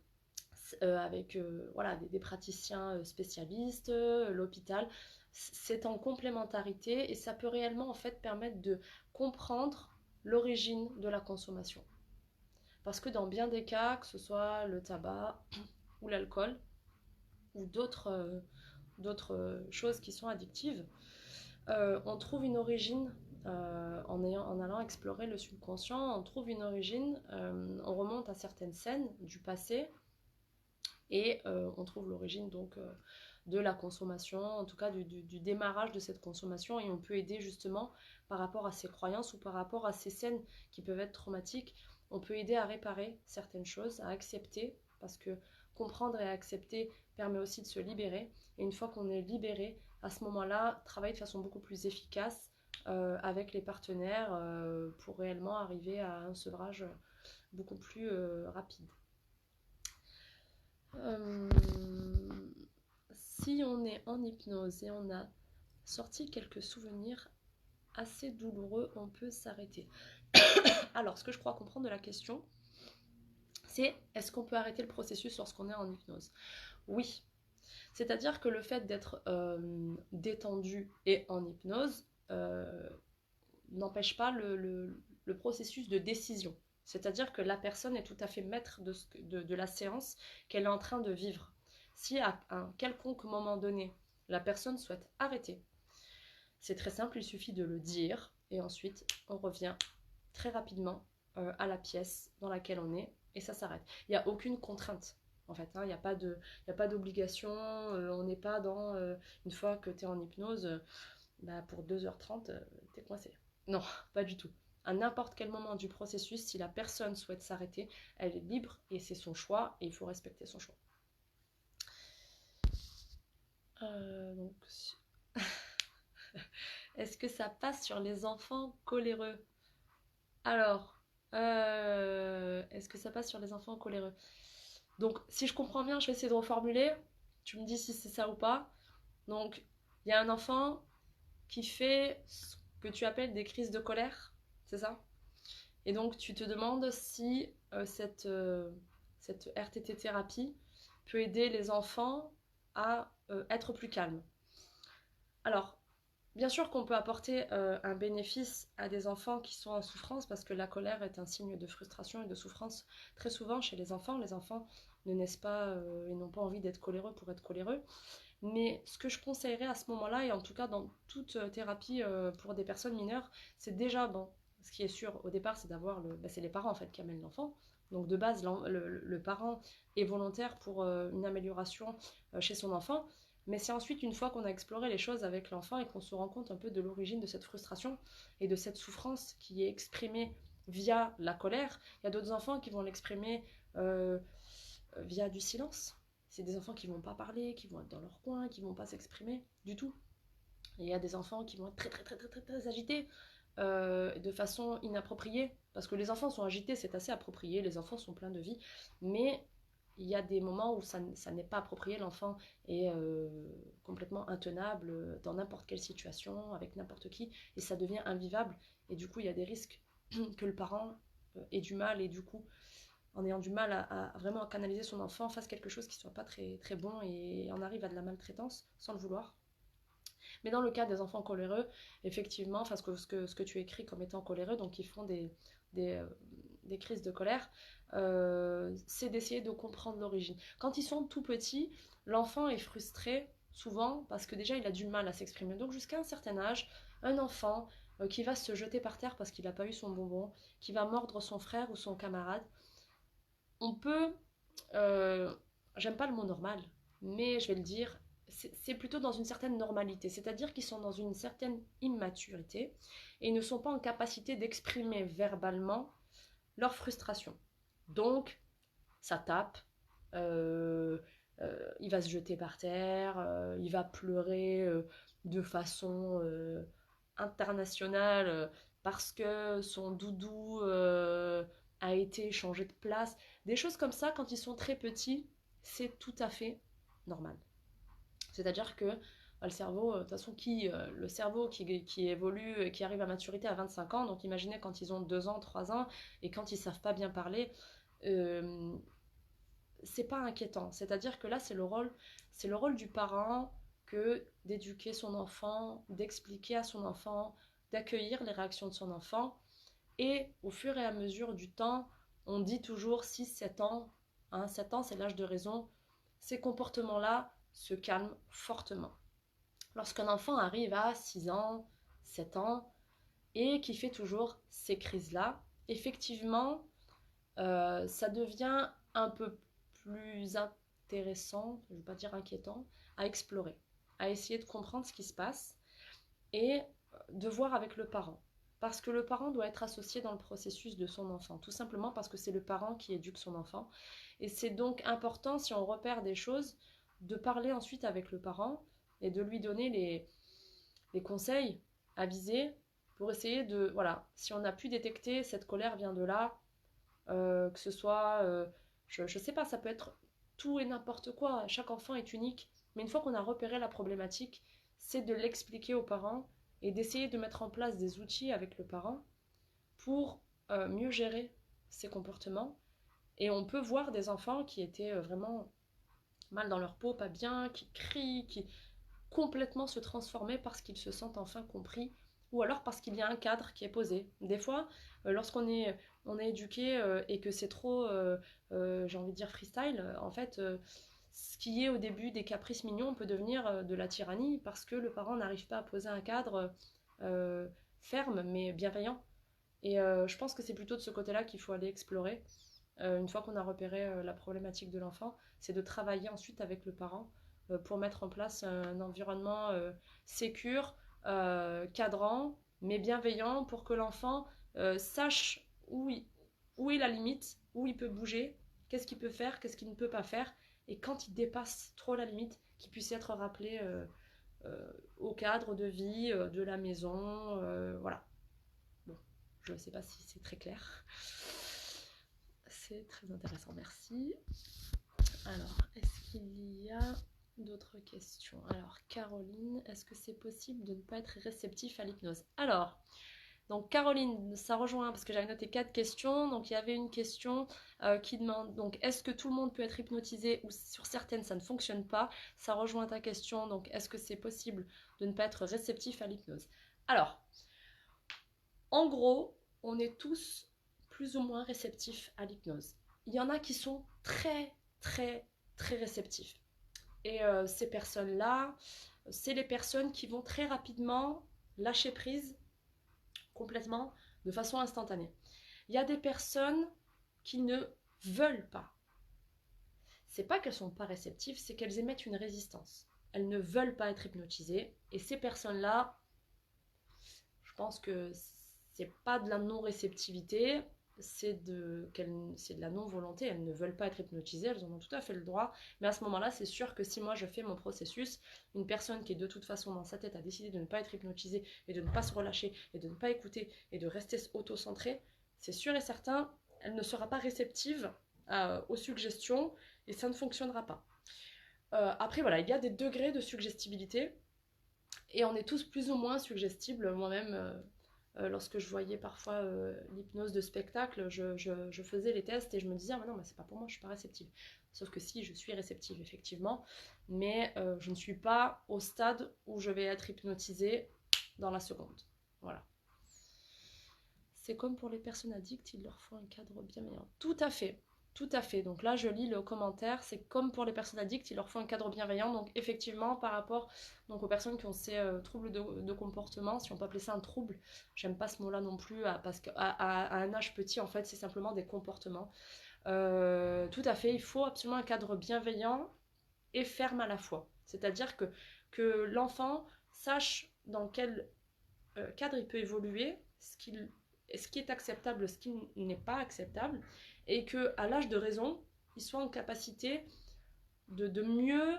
avec voilà, des praticiens spécialistes, l'hôpital. C'est en complémentarité et ça peut réellement en fait permettre de comprendre l'origine de la consommation. Parce que dans bien des cas, que ce soit le tabac ou l'alcool ou d'autres choses qui sont addictives, on trouve une origine en allant explorer le subconscient, on trouve une origine, on remonte à certaines scènes du passé et on trouve l'origine donc de la consommation, en tout cas du démarrage de cette consommation et on peut aider justement par rapport à ces croyances ou par rapport à ces scènes qui peuvent être traumatiques. On peut aider à réparer certaines choses, à accepter, parce que comprendre et accepter permet aussi de se libérer. Et une fois qu'on est libéré, à ce moment-là, travailler de façon beaucoup plus efficace avec les partenaires pour réellement arriver à un sevrage beaucoup plus rapide. Euh, Si on est en hypnose et on a sorti quelques souvenirs assez douloureux, on peut s'arrêter. Alors, ce que je crois comprendre de la question, c'est est-ce qu'on peut arrêter le processus lorsqu'on est en hypnose? Oui. C'est-à-dire que le fait d'être détendu et en hypnose n'empêche pas le processus de décision. C'est-à-dire que la personne est tout à fait maître de la séance qu'elle est en train de vivre. Si à un quelconque moment donné, la personne souhaite arrêter, c'est très simple, il suffit de le dire et ensuite on revient très rapidement à la pièce dans laquelle on est et ça s'arrête. Il n'y a aucune contrainte en fait, hein, il n'y a pas d'obligation, on n'est pas dans une fois que tu es en hypnose, pour 2h30, tu es coincé. Non, pas du tout. À n'importe quel moment du processus, si la personne souhaite s'arrêter, elle est libre et c'est son choix et il faut respecter son choix. Donc, est-ce que ça passe sur les enfants coléreux? Alors, est-ce que ça passe sur les enfants coléreux? Donc, si je comprends bien, je vais essayer de reformuler. Tu me dis si c'est ça ou pas. Donc, il y a un enfant qui fait ce que tu appelles des crises de colère, c'est ça? Et donc, tu te demandes si cette RTT thérapie peut aider les enfants à être plus calmes. Alors, bien sûr qu'on peut apporter un bénéfice à des enfants qui sont en souffrance parce que la colère est un signe de frustration et de souffrance très souvent chez les enfants. Les enfants ne naissent pas et n'ont pas envie d'être coléreux pour être coléreux. Mais ce que je conseillerais à ce moment-là, et en tout cas dans toute thérapie pour des personnes mineures, c'est déjà, bon, ce qui est sûr au départ, c'est d'avoir c'est les parents en fait qui amènent l'enfant. Donc de base, le parent est volontaire pour une amélioration chez son enfant. Mais c'est ensuite, une fois qu'on a exploré les choses avec l'enfant et qu'on se rend compte un peu de l'origine de cette frustration et de cette souffrance qui est exprimée via la colère, il y a d'autres enfants qui vont l'exprimer via du silence. C'est des enfants qui vont pas parler, qui vont être dans leur coin, qui vont pas s'exprimer du tout. Et il y a des enfants qui vont être très agités de façon inappropriée. Parce que les enfants sont agités, c'est assez approprié, les enfants sont pleins de vie. Mais il y a des moments où ça n'est pas approprié, l'enfant est complètement intenable dans n'importe quelle situation, avec n'importe qui, et ça devient invivable. Et du coup, il y a des risques que le parent ait du mal, et du coup, en ayant du mal à vraiment canaliser son enfant, fasse quelque chose qui soit pas très bon et en arrive à de la maltraitance sans le vouloir. Mais dans le cas des enfants coléreux, effectivement, enfin ce que tu écris comme étant coléreux, donc ils font des, euh, des crises de colère, c'est d'essayer de comprendre l'origine. Quand ils sont tout petits, l'enfant est frustré souvent parce que déjà il a du mal à s'exprimer. Donc jusqu'à un certain âge, un enfant qui va se jeter par terre parce qu'il n'a pas eu son bonbon, qui va mordre son frère ou son camarade, on peut, euh, j'aime pas le mot normal, mais je vais le dire, c'est plutôt dans une certaine normalité, c'est-à-dire qu'ils sont dans une certaine immaturité et ils ne sont pas en capacité d'exprimer verbalement leur frustration. Donc, ça tape, il va se jeter par terre, il va pleurer de façon internationale parce que son doudou a été changé de place. Des choses comme ça, quand ils sont très petits, c'est tout à fait normal. C'est-à-dire que le cerveau, de toute façon, le cerveau qui évolue, qui arrive à maturité à 25 ans, donc imaginez quand ils ont 2 ans, 3 ans, et quand ils ne savent pas bien parler, euh, c'est pas inquiétant. C'est-à-dire que là, c'est le rôle du parent que d'éduquer son enfant, d'expliquer à son enfant, d'accueillir les réactions de son enfant. Et au fur et à mesure du temps, on dit toujours 6-7 ans, hein, 7 ans c'est l'âge de raison, ces comportements-là se calment fortement. Lorsqu'un enfant arrive à 6 ans, 7 ans, et qui fait toujours ces crises-là, effectivement, ça devient un peu plus intéressant, je ne vais pas dire inquiétant, à explorer, à essayer de comprendre ce qui se passe et de voir avec le parent. Parce que le parent doit être associé dans le processus de son enfant, tout simplement parce que c'est le parent qui éduque son enfant. Et c'est donc important, si on repère des choses, de parler ensuite avec le parent et de lui donner les conseils avisés pour essayer de, voilà, si on a pu détecter cette colère vient de là, que ce soit, je sais pas, ça peut être tout et n'importe quoi, chaque enfant est unique, mais une fois qu'on a repéré la problématique, c'est de l'expliquer aux parents et d'essayer de mettre en place des outils avec le parent pour mieux gérer ses comportements. Et on peut voir des enfants qui étaient vraiment mal dans leur peau, pas bien, qui crient, qui complètement se transformer parce qu'ils se sentent enfin compris ou alors parce qu'il y a un cadre qui est posé. Des fois, on est éduqué et que c'est trop, j'ai envie de dire freestyle, en fait, ce qui est au début des caprices mignons peut devenir de la tyrannie parce que le parent n'arrive pas à poser un cadre euh, ferme mais bienveillant. Et je pense que c'est plutôt de ce côté-là qu'il faut aller explorer. Une fois qu'on a repéré la problématique de l'enfant, c'est de travailler ensuite avec le parent pour mettre en place un environnement sécure, cadrant, mais bienveillant pour que l'enfant sache où est la limite, où il peut bouger, qu'est-ce qu'il peut faire, qu'est-ce qu'il ne peut pas faire, et quand il dépasse trop la limite, qu'il puisse être rappelé au cadre de vie de la maison. Voilà. Bon, je ne sais pas si c'est très clair. C'est très intéressant, merci. Alors, est-ce qu'il y a d'autres questions? Alors, Caroline, est-ce que c'est possible de ne pas être réceptif à l'hypnose? Alors, donc Caroline, ça rejoint, parce que j'avais noté 4 questions, donc il y avait une question qui demande, donc est-ce que tout le monde peut être hypnotisé ou sur certaines ça ne fonctionne pas? Ça rejoint ta question, donc est-ce que c'est possible de ne pas être réceptif à l'hypnose? Alors, en gros, on est tous plus ou moins réceptifs à l'hypnose. Il y en a qui sont très, très, très réceptifs. Et ces personnes-là, c'est les personnes qui vont très rapidement lâcher prise complètement de façon instantanée. Il y a des personnes qui ne veulent pas. C'est pas qu'elles sont pas réceptives, c'est qu'elles émettent une résistance. Elles ne veulent pas être hypnotisées. Et ces personnes-là, je pense que c'est pas de la non-réceptivité, c'est de la non-volonté. Elles ne veulent pas être hypnotisées, elles en ont tout à fait le droit. Mais à ce moment-là, c'est sûr que si moi je fais mon processus, une personne qui est de toute façon dans sa tête a décidé de ne pas être hypnotisée et de ne pas se relâcher et de ne pas écouter et de rester auto-centrée, c'est sûr et certain, elle ne sera pas réceptive aux suggestions et ça ne fonctionnera pas. Après voilà, il y a des degrés de suggestibilité et on est tous plus ou moins suggestibles. Moi-même, lorsque je voyais parfois l'hypnose de spectacle, je faisais les tests et je me disais ah, mais non, mais c'est pas pour moi, je suis pas réceptive. Sauf que si, je suis réceptive effectivement, mais je ne suis pas au stade où je vais être hypnotisée dans la seconde. Voilà. C'est comme pour les personnes addictes, il leur faut un cadre bienveillant. Tout à fait. Tout à fait. Donc là, je lis le commentaire. C'est comme pour les personnes addictes, il leur faut un cadre bienveillant. Donc effectivement, par rapport donc, aux personnes qui ont ces troubles de comportement, si on peut appeler ça un trouble, j'aime pas ce mot-là non plus, parce qu'à un âge petit, en fait, c'est simplement des comportements. Tout à fait, il faut absolument un cadre bienveillant et ferme à la fois. C'est-à-dire que l'enfant sache dans quel cadre il peut évoluer, ce qui est acceptable, ce qui n'est pas acceptable, et qu'à l'âge de raison, il soit en capacité de mieux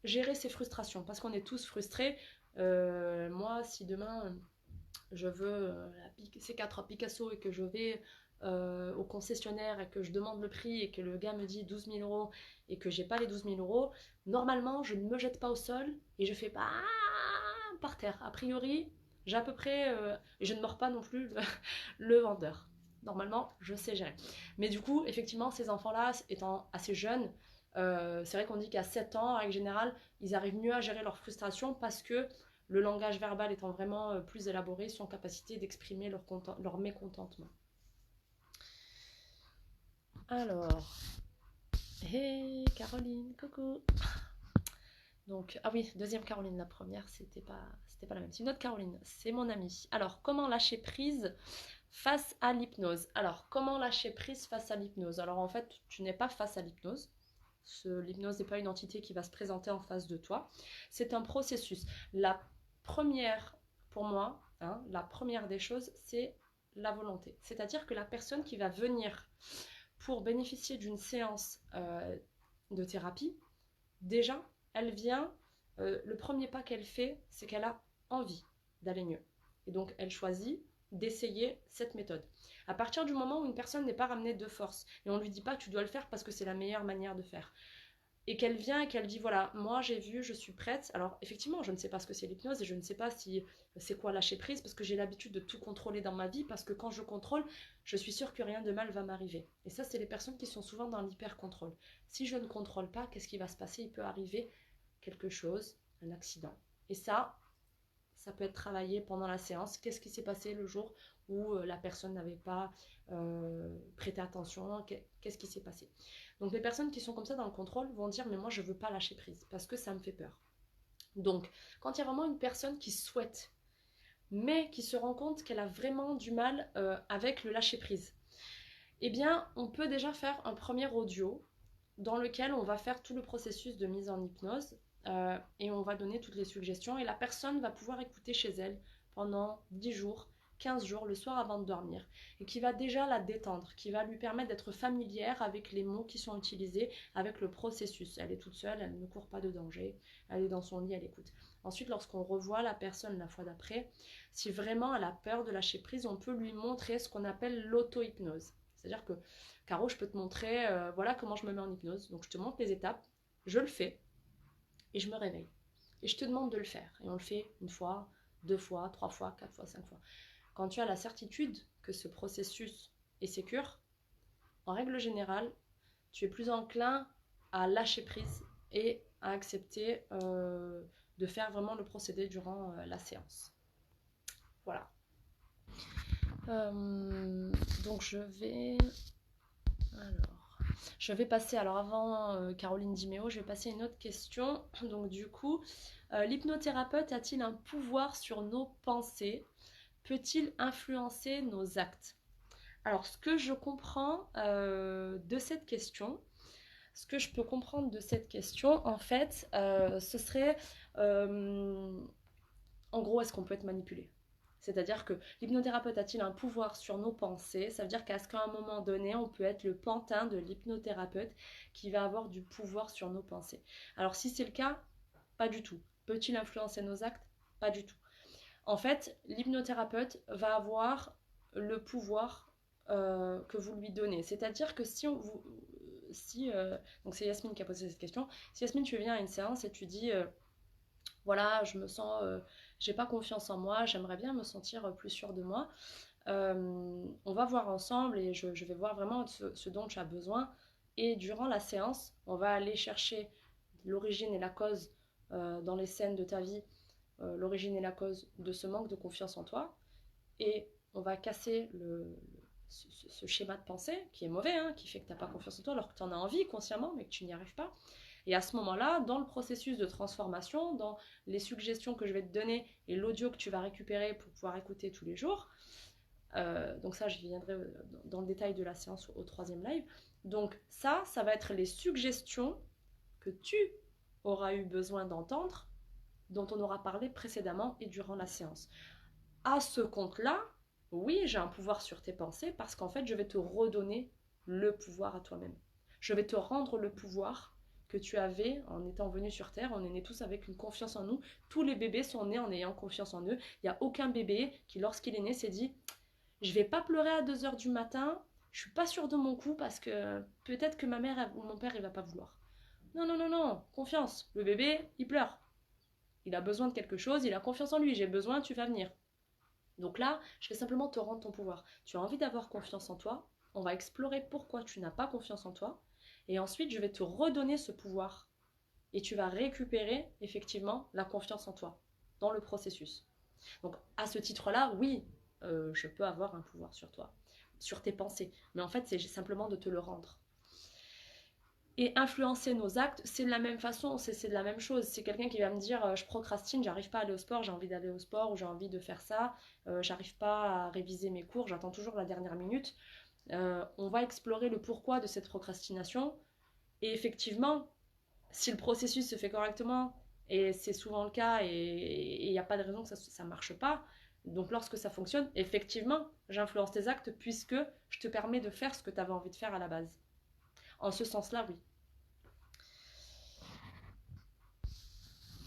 gérer ses frustrations, parce qu'on est tous frustrés. Moi, si demain je veux la C4 Picasso et que je vais au concessionnaire et que je demande le prix et que le gars me dit 12 000 euros et que j'ai pas les 12 000 euros, normalement je ne me jette pas au sol et je fais pas par terre. A priori, j'ai à peu près, je ne mords pas non plus le vendeur. Normalement, je sais gérer. Mais du coup, effectivement, ces enfants-là, étant assez jeunes, c'est vrai qu'on dit qu'à 7 ans, en règle générale, ils arrivent mieux à gérer leur frustration parce que le langage verbal étant vraiment plus élaboré, ils sont en capacité d'exprimer leur mécontentement. Alors, hey Caroline, coucou. Donc, ah oui, deuxième Caroline, la première, c'était pas la même. C'est une autre Caroline, c'est mon amie. Alors, comment lâcher prise face à l'hypnose? Alors, comment lâcher prise face à l'hypnose? Alors, en fait, tu n'es pas face à l'hypnose. L'hypnose n'est pas une entité qui va se présenter en face de toi. C'est un processus. La première, pour moi, la première des choses, c'est la volonté. C'est-à-dire que la personne qui va venir pour bénéficier d'une séance de thérapie, déjà, elle vient le premier pas qu'elle fait, c'est qu'elle a envie d'aller mieux. Et donc, elle choisit d'essayer cette méthode. À partir du moment où une personne n'est pas ramenée de force, et on ne lui dit pas tu dois le faire parce que c'est la meilleure manière de faire, et qu'elle vient et qu'elle dit voilà, moi j'ai vu, je suis prête. Alors effectivement, je ne sais pas ce que c'est l'hypnose et je ne sais pas si c'est quoi lâcher prise parce que j'ai l'habitude de tout contrôler dans ma vie parce que quand je contrôle, je suis sûre que rien de mal va m'arriver. Et ça, c'est les personnes qui sont souvent dans l'hyper-contrôle. Si je ne contrôle pas, qu'est-ce qui va se passer? Il peut arriver quelque chose, un accident. Et ça peut être travaillé pendant la séance. Qu'est-ce qui s'est passé le jour où la personne n'avait pas prêté attention? Qu'est-ce qui s'est passé? Donc les personnes qui sont comme ça dans le contrôle vont dire mais moi je veux pas lâcher prise parce que ça me fait peur. Donc quand il y a vraiment une personne qui souhaite mais qui se rend compte qu'elle a vraiment du mal avec le lâcher prise, eh bien on peut déjà faire un premier audio dans lequel on va faire tout le processus de mise en hypnose et on va donner toutes les suggestions et la personne va pouvoir écouter chez elle pendant 10 jours, 15 jours, le soir avant de dormir et qui va déjà la détendre, qui va lui permettre d'être familière avec les mots qui sont utilisés, avec le processus. Elle est toute seule, elle ne court pas de danger, elle est dans son lit, elle écoute. Ensuite, lorsqu'on revoit la personne la fois d'après, si vraiment elle a peur de lâcher prise, on peut lui montrer ce qu'on appelle l'auto-hypnose. C'est-à-dire que Caro, je peux te montrer voilà comment je me mets en hypnose. Donc je te montre les étapes, je le fais et je me réveille. Et je te demande de le faire. Et on le fait une fois, 2 fois, 3 fois, 4 fois, 5 fois. Quand tu as la certitude que ce processus est sécure, en règle générale, tu es plus enclin à lâcher prise et à accepter de faire vraiment le procédé durant la séance. Voilà. Donc je vais passer, alors avant Caroline Diméo, je vais passer à une autre question. Donc du coup, l'hypnothérapeute a-t-il un pouvoir sur nos pensées? Peut-il influencer nos actes? Alors ce que je comprends de cette question, ce que je peux comprendre de cette question, en fait, ce serait, en gros, est-ce qu'on peut être manipulé? C'est-à-dire que l'hypnothérapeute a-t-il un pouvoir sur nos pensées? Ça veut dire qu'à un moment donné, on peut être le pantin de l'hypnothérapeute qui va avoir du pouvoir sur nos pensées. Alors si c'est le cas, pas du tout. Peut-il influencer nos actes? Pas du tout. En fait, l'hypnothérapeute va avoir le pouvoir que vous lui donnez. C'est-à-dire que donc c'est Yasmine qui a posé cette question. Si Yasmine, tu viens à une séance et tu dis voilà, je me sens, j'ai pas confiance en moi, j'aimerais bien me sentir plus sûre de moi. On va voir ensemble et je vais voir vraiment ce dont tu as besoin. Et durant la séance, on va aller chercher l'origine et la cause dans les scènes de ta vie, l'origine et la cause de ce manque de confiance en toi. Et on va casser ce schéma de pensée qui est mauvais, hein, qui fait que tu n'as pas confiance en toi alors que tu en as envie consciemment mais que tu n'y arrives pas. Et à ce moment-là, dans le processus de transformation, dans les suggestions que je vais te donner et l'audio que tu vas récupérer pour pouvoir écouter tous les jours, donc ça, je viendrai dans le détail de la séance au 3e live. Donc ça va être les suggestions que tu auras eu besoin d'entendre, dont on aura parlé précédemment et durant la séance. À ce compte-là, oui, j'ai un pouvoir sur tes pensées parce qu'en fait, je vais te redonner le pouvoir à toi-même. Je vais te rendre le pouvoir que tu avais en étant venu sur Terre. On est nés tous avec une confiance en nous. Tous les bébés sont nés en ayant confiance en eux. Il n'y a aucun bébé qui, lorsqu'il est né, s'est dit « Je vais pas pleurer à 2h du matin, je suis pas sûre de mon coup parce que peut-être que ma mère ou mon père, il va pas vouloir. » Non, non, non, non, confiance. Le bébé, il pleure. Il a besoin de quelque chose, il a confiance en lui. J'ai besoin, tu vas venir. Donc là, je vais simplement te rendre ton pouvoir. Tu as envie d'avoir confiance en toi. On va explorer pourquoi tu n'as pas confiance en toi. Et ensuite, je vais te redonner ce pouvoir. Et tu vas récupérer effectivement la confiance en toi dans le processus. Donc à ce titre-là, oui, je peux avoir un pouvoir sur toi, sur tes pensées. Mais en fait, c'est simplement de te le rendre. Et influencer nos actes, c'est de la même façon, c'est de la même chose. C'est quelqu'un qui va me dire je procrastine, j'arrive pas à aller au sport, j'ai envie d'aller au sport ou j'ai envie de faire ça, j'arrive pas à réviser mes cours, j'attends toujours la dernière minute. On va explorer le pourquoi de cette procrastination. Et effectivement, si le processus se fait correctement, et c'est souvent le cas, et il n'y a pas de raison que ça ne marche pas, donc lorsque ça fonctionne, effectivement, j'influence tes actes puisque je te permets de faire ce que tu avais envie de faire à la base. En ce sens-là, oui.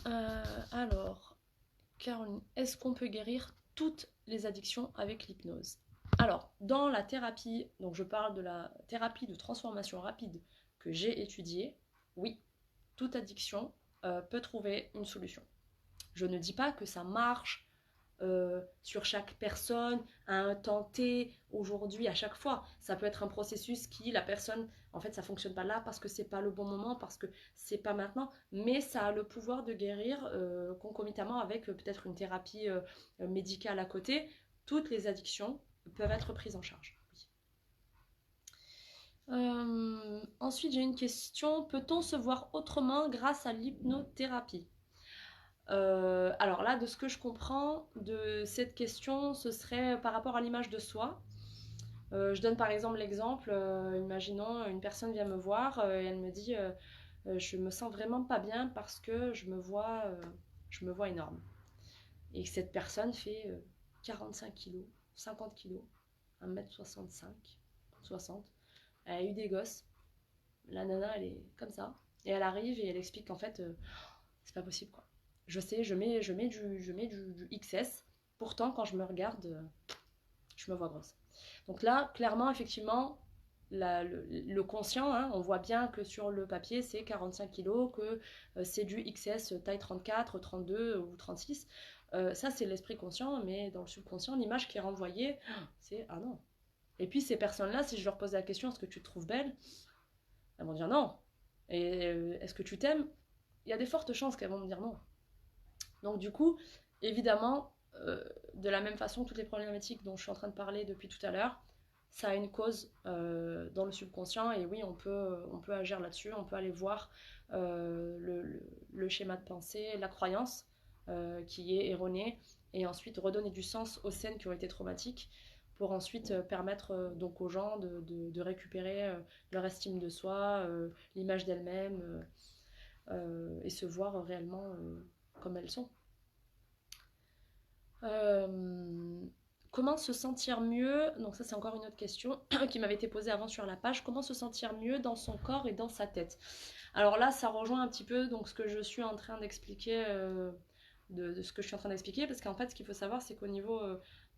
Alors, Caroline, est-ce qu'on peut guérir toutes les addictions avec l'hypnose? Alors, dans la thérapie, donc je parle de la thérapie de transformation rapide que j'ai étudiée, oui, toute addiction peut trouver une solution. Je ne dis pas que ça marche sur chaque personne, à un temps T, aujourd'hui, à chaque fois. Ça peut être un processus qui, la personne, en fait, ça ne fonctionne pas là parce que c'est pas le bon moment, parce que c'est pas maintenant, mais ça a le pouvoir de guérir concomitamment avec peut-être une thérapie médicale à côté. Toutes les addictions peuvent être prises en charge. Ensuite, j'ai une question. Peut-on se voir autrement grâce à l'hypnothérapie? Alors là, de ce que je comprends de cette question, ce serait par rapport à l'image de soi. Je donne par exemple l'exemple, imaginons une personne vient me voir et elle me dit je me sens vraiment pas bien parce que je me vois énorme. Et que cette personne fait 45 kilos, 50 kilos, 1m65, 60. Elle a eu des gosses. La nana, elle est comme ça. Et elle arrive et elle explique qu'en fait, c'est pas possible quoi. Je sais, je mets du XS. Pourtant, quand je me regarde, je me vois grosse. Donc là, clairement, effectivement, le conscient, hein, on voit bien que sur le papier, c'est 45 kilos, que c'est du XS taille 34, 32 ou 36. Ça, c'est l'esprit conscient, mais dans le subconscient, l'image qui est renvoyée, c'est ah non. Et puis ces personnes-là, si je leur pose la question, est-ce que tu te trouves belle? Elles vont dire non. Et est-ce que tu t'aimes? Il y a des fortes chances qu'elles vont me dire non. Donc du coup, évidemment, de la même façon, toutes les problématiques dont je suis en train de parler depuis tout à l'heure, ça a une cause dans le subconscient et oui, on peut agir là-dessus, on peut aller voir le schéma de pensée, la croyance qui est erronée et ensuite redonner du sens aux scènes qui ont été traumatiques pour ensuite permettre donc aux gens de récupérer leur estime de soi, l'image d'elles-mêmes et se voir réellement comme elles sont. Comment se sentir mieux? Donc ça c'est encore une autre question qui m'avait été posée avant sur la page. Comment se sentir mieux dans son corps et dans sa tête? Alors là ça rejoint un petit peu donc ce que je suis en train d'expliquer de ce que je suis en train d'expliquer parce qu'en fait ce qu'il faut savoir c'est qu'au niveau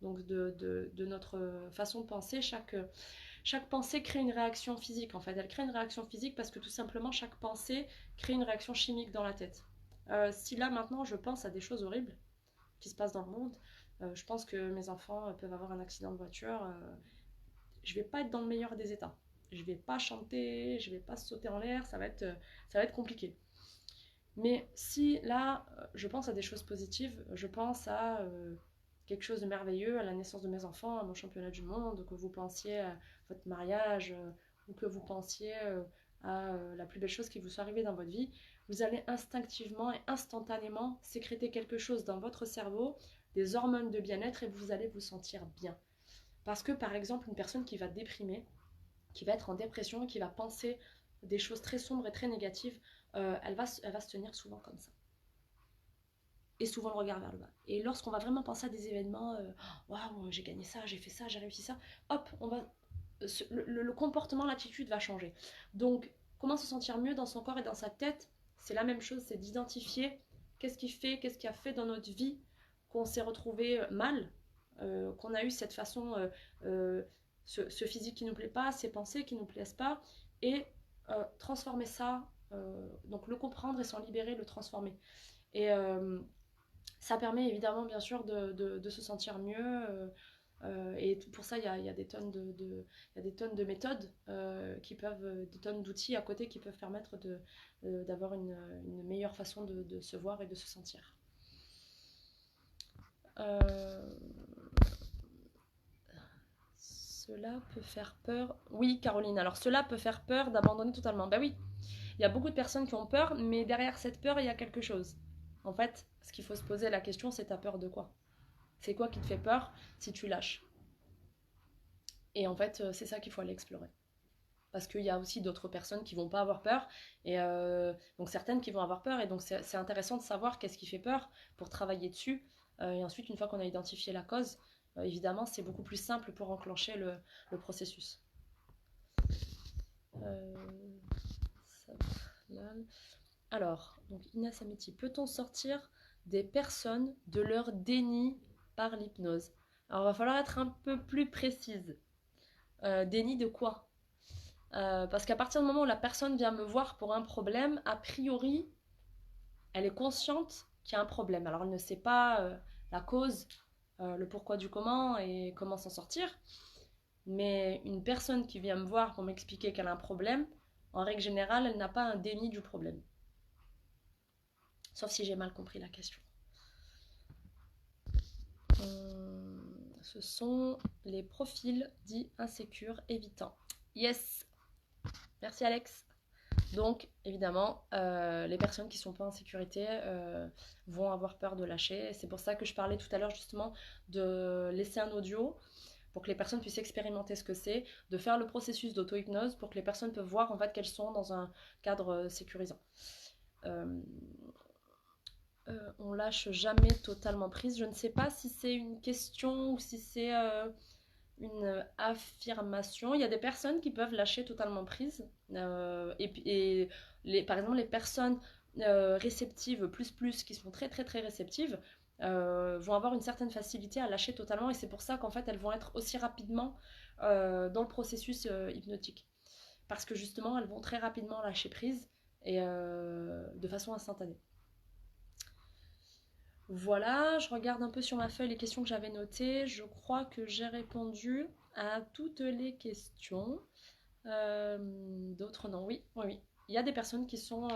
donc de notre façon de penser, chaque pensée crée une réaction physique en fait. Elle crée une réaction physique parce que tout simplement chaque pensée crée une réaction chimique dans la tête. Si là maintenant je pense à des choses horribles qui se passent dans le monde, je pense que mes enfants peuvent avoir un accident de voiture, je vais pas être dans le meilleur des états. Je vais pas chanter, je vais pas sauter en l'air, ça va être compliqué. Mais si là, je pense à des choses positives, je pense à quelque chose de merveilleux, à la naissance de mes enfants, à mon championnat du monde, que vous pensiez à votre mariage, ou que vous pensiez à la plus belle chose qui vous soit arrivée dans votre vie, vous allez instinctivement et instantanément sécréter quelque chose dans votre cerveau, des hormones de bien-être, et vous allez vous sentir bien. Parce que par exemple, une personne qui va déprimer, qui va être en dépression, qui va penser des choses très sombres et très négatives, elle va se tenir souvent comme ça. Et souvent le regard vers le bas. Et lorsqu'on va vraiment penser à des événements, waouh, j'ai gagné ça, j'ai fait ça, j'ai réussi ça, hop, le comportement, l'attitude va changer. Donc, comment se sentir mieux dans son corps et dans sa tête? C'est la même chose, c'est d'identifier qu'est-ce qui a fait dans notre vie qu'on s'est retrouvé mal, qu'on a eu cette façon, ce physique qui ne nous plaît pas, ces pensées qui ne nous plaisent pas, et transformer ça, donc le comprendre et s'en libérer, le transformer. Et ça permet évidemment, bien sûr, de se sentir mieux. Et pour ça, il y a des tonnes il y a des tonnes de méthodes des tonnes d'outils à côté qui peuvent permettre d'avoir une meilleure façon de se voir et de se sentir. Cela peut faire peur. Oui, Caroline, alors cela peut faire peur d'abandonner totalement. Ben oui, il y a beaucoup de personnes qui ont peur, mais derrière cette peur, il y a quelque chose. En fait, ce qu'il faut se poser la question, c'est t'as peur de quoi? C'est quoi qui te fait peur si tu lâches? Et en fait, c'est ça qu'il faut aller explorer. Parce qu'il y a aussi d'autres personnes qui vont pas avoir peur, et donc certaines qui vont avoir peur, et donc c'est intéressant de savoir qu'est-ce qui fait peur pour travailler dessus. Et ensuite, une fois qu'on a identifié la cause, évidemment, c'est beaucoup plus simple pour enclencher le processus. Alors, donc Inès Amiti, peut-on sortir des personnes de leur déni par l'hypnose? Alors, il va falloir être un peu plus précise. Déni de quoi? Parce qu'à partir du moment où la personne vient me voir pour un problème, a priori, elle est consciente qu'il y a un problème. Alors, elle ne sait pas la cause, le pourquoi du comment et comment s'en sortir. Mais une personne qui vient me voir pour m'expliquer qu'elle a un problème, en règle générale, elle n'a pas un déni du problème. Sauf si j'ai mal compris la question. Ce sont les profils dits insécures évitants. Yes. Merci Alex. Donc, évidemment, les personnes qui ne sont pas en sécurité vont avoir peur de lâcher. C'est pour ça que je parlais tout à l'heure justement de laisser un audio pour que les personnes puissent expérimenter ce que c'est, de faire le processus d'auto-hypnose pour que les personnes peuvent voir en fait qu'elles sont dans un cadre sécurisant. On lâche jamais totalement prise. Je ne sais pas si c'est une question ou si c'est une affirmation. Il y a des personnes qui peuvent lâcher totalement prise. Par exemple, les personnes réceptives, qui sont très très très réceptives, vont avoir une certaine facilité à lâcher totalement. Et c'est pour ça qu'en fait, elles vont être aussi rapidement dans le processus hypnotique. Parce que justement, elles vont très rapidement lâcher prise et de façon instantanée. Voilà, je regarde un peu sur ma feuille les questions que j'avais notées. Je crois que j'ai répondu à toutes les questions. D'autres non, oui, oui, oui. Il y a des personnes qui sont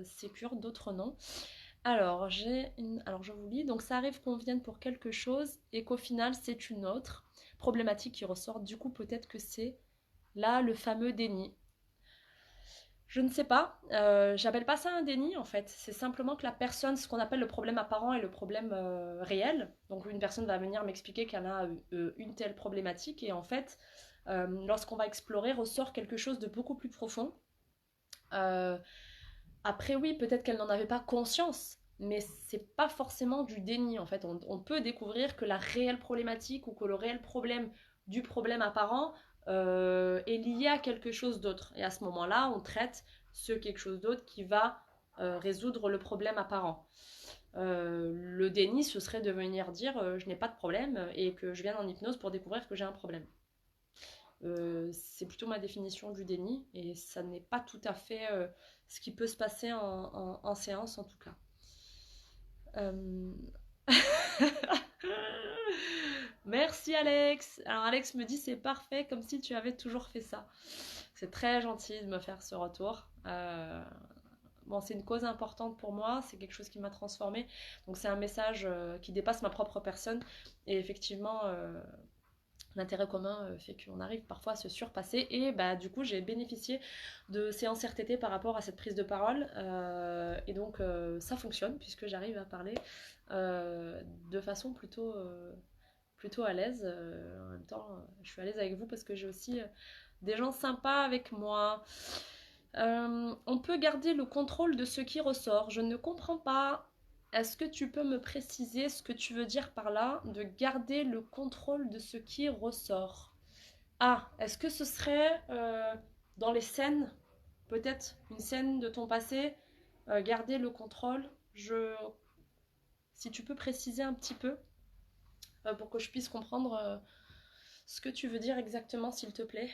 sécures, d'autres non. Alors, je vous lis. Donc, ça arrive qu'on vienne pour quelque chose et qu'au final, c'est une autre problématique qui ressort. Du coup, peut-être que c'est là le fameux déni. Je ne sais pas, j'appelle pas ça un déni en fait, c'est simplement que la personne, ce qu'on appelle le problème apparent et le problème réel, donc une personne va venir m'expliquer qu'elle a une telle problématique et en fait, lorsqu'on va explorer, ressort quelque chose de beaucoup plus profond. Euh, Après oui, peut-être qu'elle n'en avait pas conscience, mais c'est pas forcément du déni en fait, on peut découvrir que la réelle problématique ou que le réel problème du problème apparent est lié à quelque chose d'autre. Et à ce moment-là, on traite ce quelque chose d'autre qui va résoudre le problème apparent. Le déni, ce serait de venir dire je n'ai pas de problème et que je viens en hypnose pour découvrir que j'ai un problème. C'est plutôt ma définition du déni et ça n'est pas tout à fait ce qui peut se passer en séance en tout cas. Merci Alex. Alors Alex me dit c'est parfait comme si tu avais toujours fait ça. C'est très gentil de me faire ce retour. Bon, c'est une cause importante pour moi, c'est quelque chose qui m'a transformée. Donc c'est un message qui dépasse ma propre personne. Et effectivement, l'intérêt commun fait qu'on arrive parfois à se surpasser. Et bah, du coup, j'ai bénéficié de séances RTT par rapport à cette prise de parole. Et donc, ça fonctionne puisque j'arrive à parler de façon plutôt à l'aise. En même temps, je suis à l'aise avec vous parce que j'ai aussi des gens sympas avec moi. On peut garder le contrôle de ce qui ressort. Je ne comprends pas. Est-ce que tu peux me préciser ce que tu veux dire par là, de garder le contrôle de ce qui ressort? Ah, est-ce que ce serait dans les scènes, peut-être une scène de ton passé, garder le contrôle? Si tu peux préciser un petit peu pour que je puisse comprendre ce que tu veux dire exactement, s'il te plaît.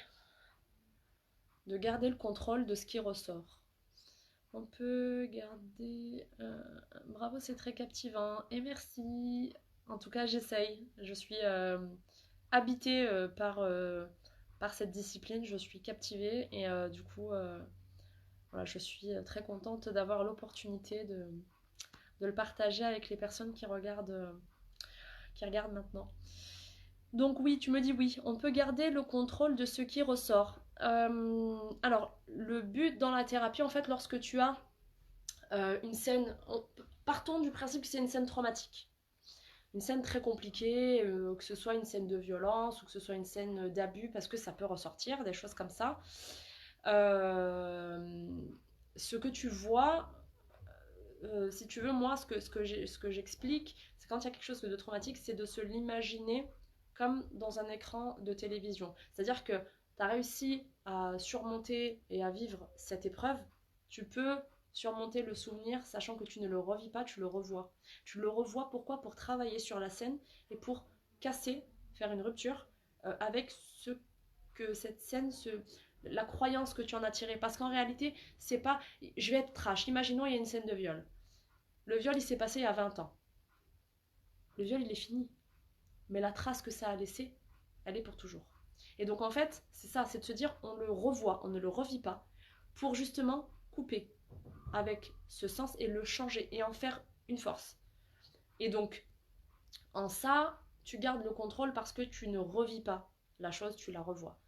De garder le contrôle de ce qui ressort. On peut garder... Bravo, c'est très captivant. Et merci. En tout cas, j'essaye. Je suis habitée par cette discipline. Je suis captivée. Et du coup, voilà, je suis très contente d'avoir l'opportunité de le partager avec les personnes qui regardent maintenant. Donc oui, tu me dis oui, on peut garder le contrôle de ce qui ressort. Alors, le but dans la thérapie, en fait, lorsque tu as une scène... Partons du principe que c'est une scène traumatique. Une scène très compliquée, que ce soit une scène de violence ou que ce soit une scène d'abus, parce que ça peut ressortir, des choses comme ça. Ce que tu vois... si tu veux, moi, ce que j'explique, c'est quand il y a quelque chose de traumatique, c'est de se l'imaginer comme dans un écran de télévision. C'est-à-dire que tu as réussi à surmonter et à vivre cette épreuve, tu peux surmonter le souvenir, sachant que tu ne le revis pas, tu le revois. Tu le revois pourquoi? Pour travailler sur la scène et pour casser, faire une rupture avec ce que cette scène, la croyance que tu en as tirée. Parce qu'en réalité, c'est pas... Je vais être trash. Imaginons, il y a une scène de viol. Le viol, il s'est passé il y a 20 ans. Le viol, il est fini. Mais la trace que ça a laissée, elle est pour toujours. Et donc, en fait, c'est ça, c'est de se dire, on le revoit, on ne le revit pas, pour justement couper avec ce sens et le changer et en faire une force. Et donc, en ça, tu gardes le contrôle parce que tu ne revis pas la chose, tu la revois.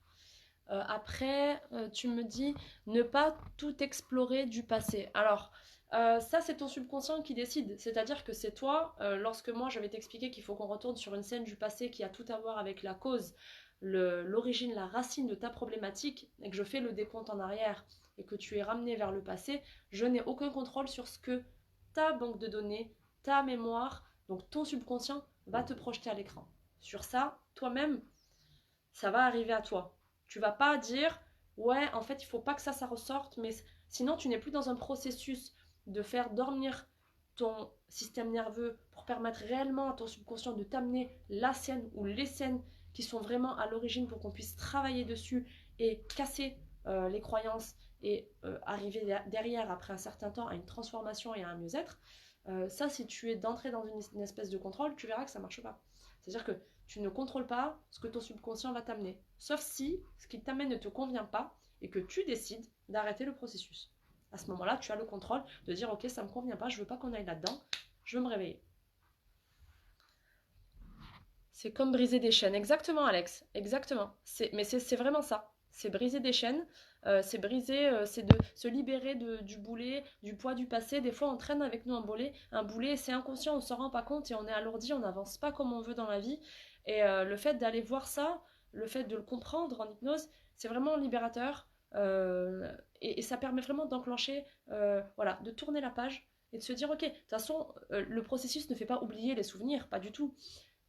Après, tu me dis ne pas tout explorer du passé. Alors, ça, c'est ton subconscient qui décide. C'est-à-dire que c'est toi, lorsque moi, je vais t'expliquer qu'il faut qu'on retourne sur une scène du passé qui a tout à voir avec la cause, l'origine, la racine de ta problématique, et que je fais le décompte en arrière, et que tu es ramené vers le passé, je n'ai aucun contrôle sur ce que ta banque de données, ta mémoire, donc ton subconscient, va te projeter à l'écran. Sur ça, toi-même, ça va arriver à toi. Tu vas pas dire ouais, en fait, il faut pas que ça ressorte, mais sinon tu n'es plus dans un processus de faire dormir ton système nerveux pour permettre réellement à ton subconscient de t'amener la scène ou les scènes qui sont vraiment à l'origine pour qu'on puisse travailler dessus et casser les croyances et arriver derrière après un certain temps à une transformation et à un mieux-être. Ça, si tu es d'entrée dans une espèce de contrôle, tu verras que ça marche pas. C'est-à-dire que tu ne contrôles pas ce que ton subconscient va t'amener. Sauf si ce qui t'amène ne te convient pas et que tu décides d'arrêter le processus. À ce moment-là, tu as le contrôle de dire ok, ça ne me convient pas, je veux pas qu'on aille là-dedans, je veux me réveiller. C'est comme briser des chaînes. Exactement, Alex. Exactement. Mais c'est vraiment ça. C'est briser des chaînes. C'est briser, c'est de se libérer du boulet, du poids du passé. Des fois, on traîne avec nous un boulet, c'est inconscient, on ne s'en rend pas compte et on est alourdi, on n'avance pas comme on veut dans la vie. Et le fait d'aller voir ça, le fait de le comprendre en hypnose, c'est vraiment libérateur. Et ça permet vraiment d'enclencher, voilà, de tourner la page et de se dire, ok, de toute façon, le processus ne fait pas oublier les souvenirs, pas du tout.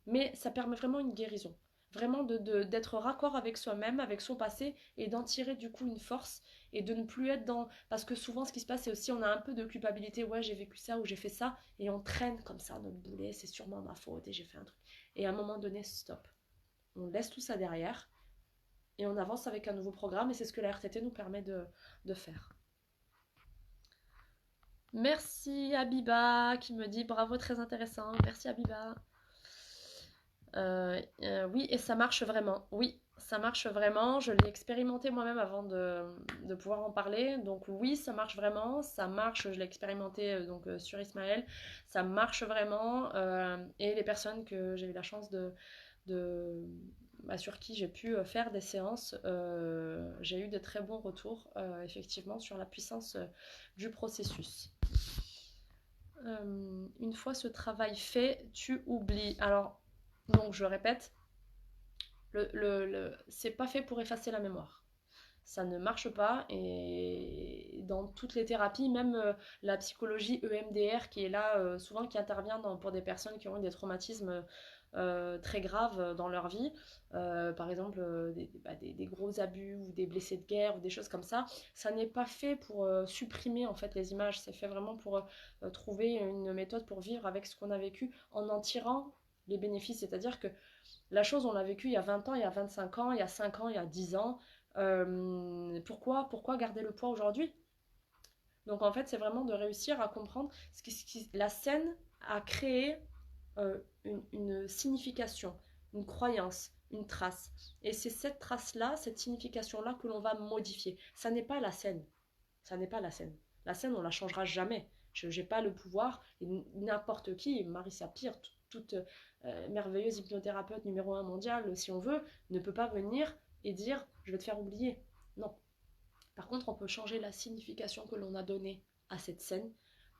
Mais ça permet vraiment une guérison. Vraiment d'être raccord avec soi-même, avec son passé, et d'en tirer du coup une force, et de ne plus être dans... Parce que souvent ce qui se passe, c'est aussi on a un peu de culpabilité, ouais j'ai vécu ça ou j'ai fait ça, et on traîne comme ça notre boulet, c'est sûrement ma faute, et j'ai fait un truc. Et à un moment donné, stop. On laisse tout ça derrière, et on avance avec un nouveau programme, et c'est ce que la RTT nous permet de faire. Merci Abiba qui me dit bravo, très intéressant. Merci Abiba. Oui, et ça marche vraiment. Oui, ça marche vraiment. Je l'ai expérimenté moi-même avant de pouvoir en parler. Donc oui, ça marche vraiment. Ça marche, je l'ai expérimenté sur Ismaël. Ça marche vraiment. Et les personnes que j'ai eu la chance sur qui j'ai pu faire des séances, j'ai eu de très bons retours, effectivement, sur la puissance du processus. Une fois ce travail fait, tu oublies. Alors, donc je répète, c'est pas fait pour effacer la mémoire. Ça ne marche pas et dans toutes les thérapies, même la psychologie EMDR qui est là souvent qui intervient pour des personnes qui ont eu des traumatismes très graves dans leur vie, par exemple des gros abus ou des blessés de guerre ou des choses comme ça n'est pas fait pour supprimer en fait les images, c'est fait vraiment pour trouver une méthode pour vivre avec ce qu'on a vécu en tirant les bénéfices, c'est-à-dire que la chose, on l'a vécue il y a 20 ans, il y a 25 ans, il y a 5 ans, il y a 10 ans. Pourquoi garder le poids aujourd'hui? Donc en fait, c'est vraiment de réussir à comprendre la scène a créé une signification, une croyance, une trace. Et c'est cette trace-là, cette signification-là que l'on va modifier. Ça n'est pas la scène. Ça n'est pas la scène. La scène, on ne la changera jamais. Je n'ai pas le pouvoir, et n'importe qui, Marissa Peer, toute merveilleuse hypnothérapeute numéro 1 mondiale, si on veut, ne peut pas venir et dire « je vais te faire oublier ». Non. Par contre, on peut changer la signification que l'on a donnée à cette scène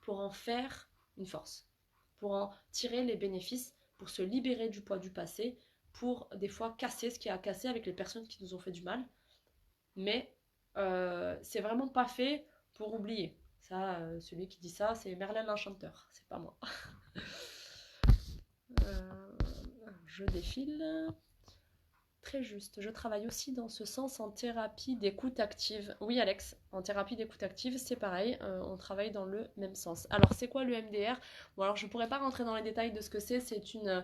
pour en faire une force, pour en tirer les bénéfices, pour se libérer du poids du passé, pour des fois casser ce qui a cassé avec les personnes qui nous ont fait du mal. Mais c'est vraiment pas fait pour oublier. Ça, celui qui dit ça, c'est Merlin l'Enchanteur, c'est pas moi. Je défile. très juste. Je travaille aussi dans ce sens en thérapie d'écoute active. Oui, Alex, en thérapie d'écoute active, c'est pareil, on travaille dans le même sens. Alors, c'est quoi le MDR? Bon, alors je ne pourrais pas rentrer dans les détails de ce que c'est une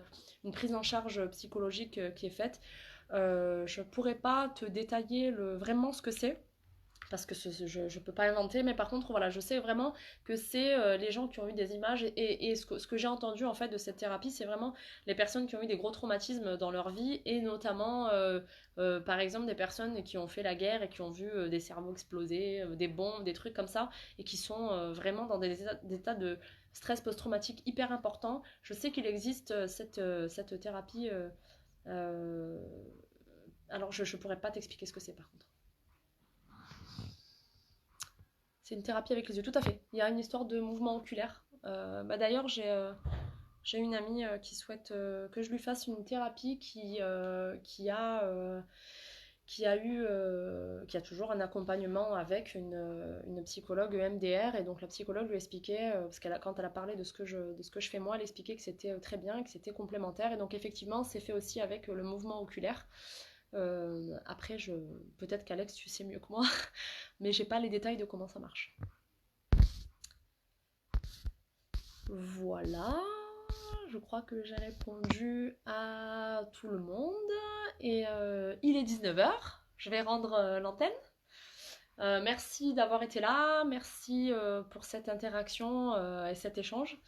prise en charge psychologique qui est faite. Je ne pourrais pas te détailler vraiment ce que c'est parce que je ne peux pas inventer, mais par contre, voilà, je sais vraiment que c'est les gens qui ont eu des images et ce que j'ai entendu en fait de cette thérapie, c'est vraiment les personnes qui ont eu des gros traumatismes dans leur vie et notamment, par exemple, des personnes qui ont fait la guerre et qui ont vu des cerveaux exploser, des bombes, des trucs comme ça, et qui sont vraiment dans des états de stress post-traumatique hyper importants. Je sais qu'il existe cette thérapie. Euh, alors, je ne pourrais pas t'expliquer ce que c'est par contre. C'est une thérapie avec les yeux, tout à fait. Il y a une histoire de mouvement oculaire. D'ailleurs, j'ai une amie qui souhaite que je lui fasse une thérapie qui a toujours un accompagnement avec une psychologue EMDR. Et donc la psychologue lui expliquait, parce quand elle a parlé de ce que je fais moi, elle expliquait que c'était très bien et que c'était complémentaire. Et donc effectivement, c'est fait aussi avec le mouvement oculaire. Après, peut-être qu'Alex, tu sais mieux que moi, mais j'ai pas les détails de comment ça marche. Voilà, je crois que j'ai répondu à tout le monde. Et il est 19h, je vais rendre l'antenne. Merci d'avoir été là, merci pour cette interaction et cet échange.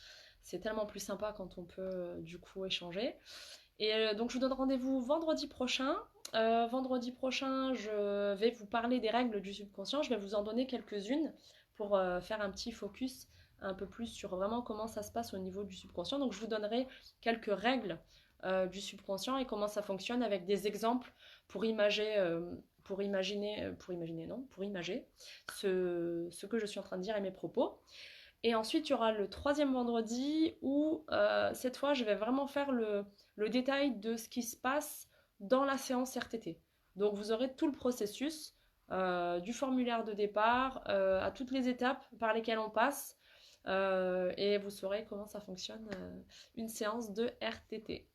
C'est tellement plus sympa quand on peut du coup échanger. Et donc je vous donne rendez-vous vendredi prochain. Vendredi prochain, je vais vous parler des règles du subconscient. Je vais vous en donner quelques-unes pour faire un petit focus un peu plus sur vraiment comment ça se passe au niveau du subconscient. Donc je vous donnerai quelques règles du subconscient et comment ça fonctionne avec des exemples pour imager, pour imaginer, non, pour imager ce que je suis en train de dire et mes propos. Et ensuite, il y aura le troisième vendredi où cette fois, je vais vraiment faire le détail de ce qui se passe dans la séance RTT. Donc, vous aurez tout le processus du formulaire de départ à toutes les étapes par lesquelles on passe et vous saurez comment ça fonctionne une séance de RTT.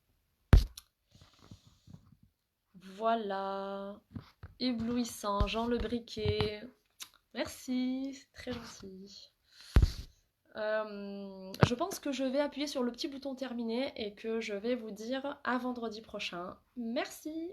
Voilà, éblouissant, Jean Le Briquet. Merci, c'est très gentil. Je pense que je vais appuyer sur le petit bouton terminer et que je vais vous dire à vendredi prochain. Merci!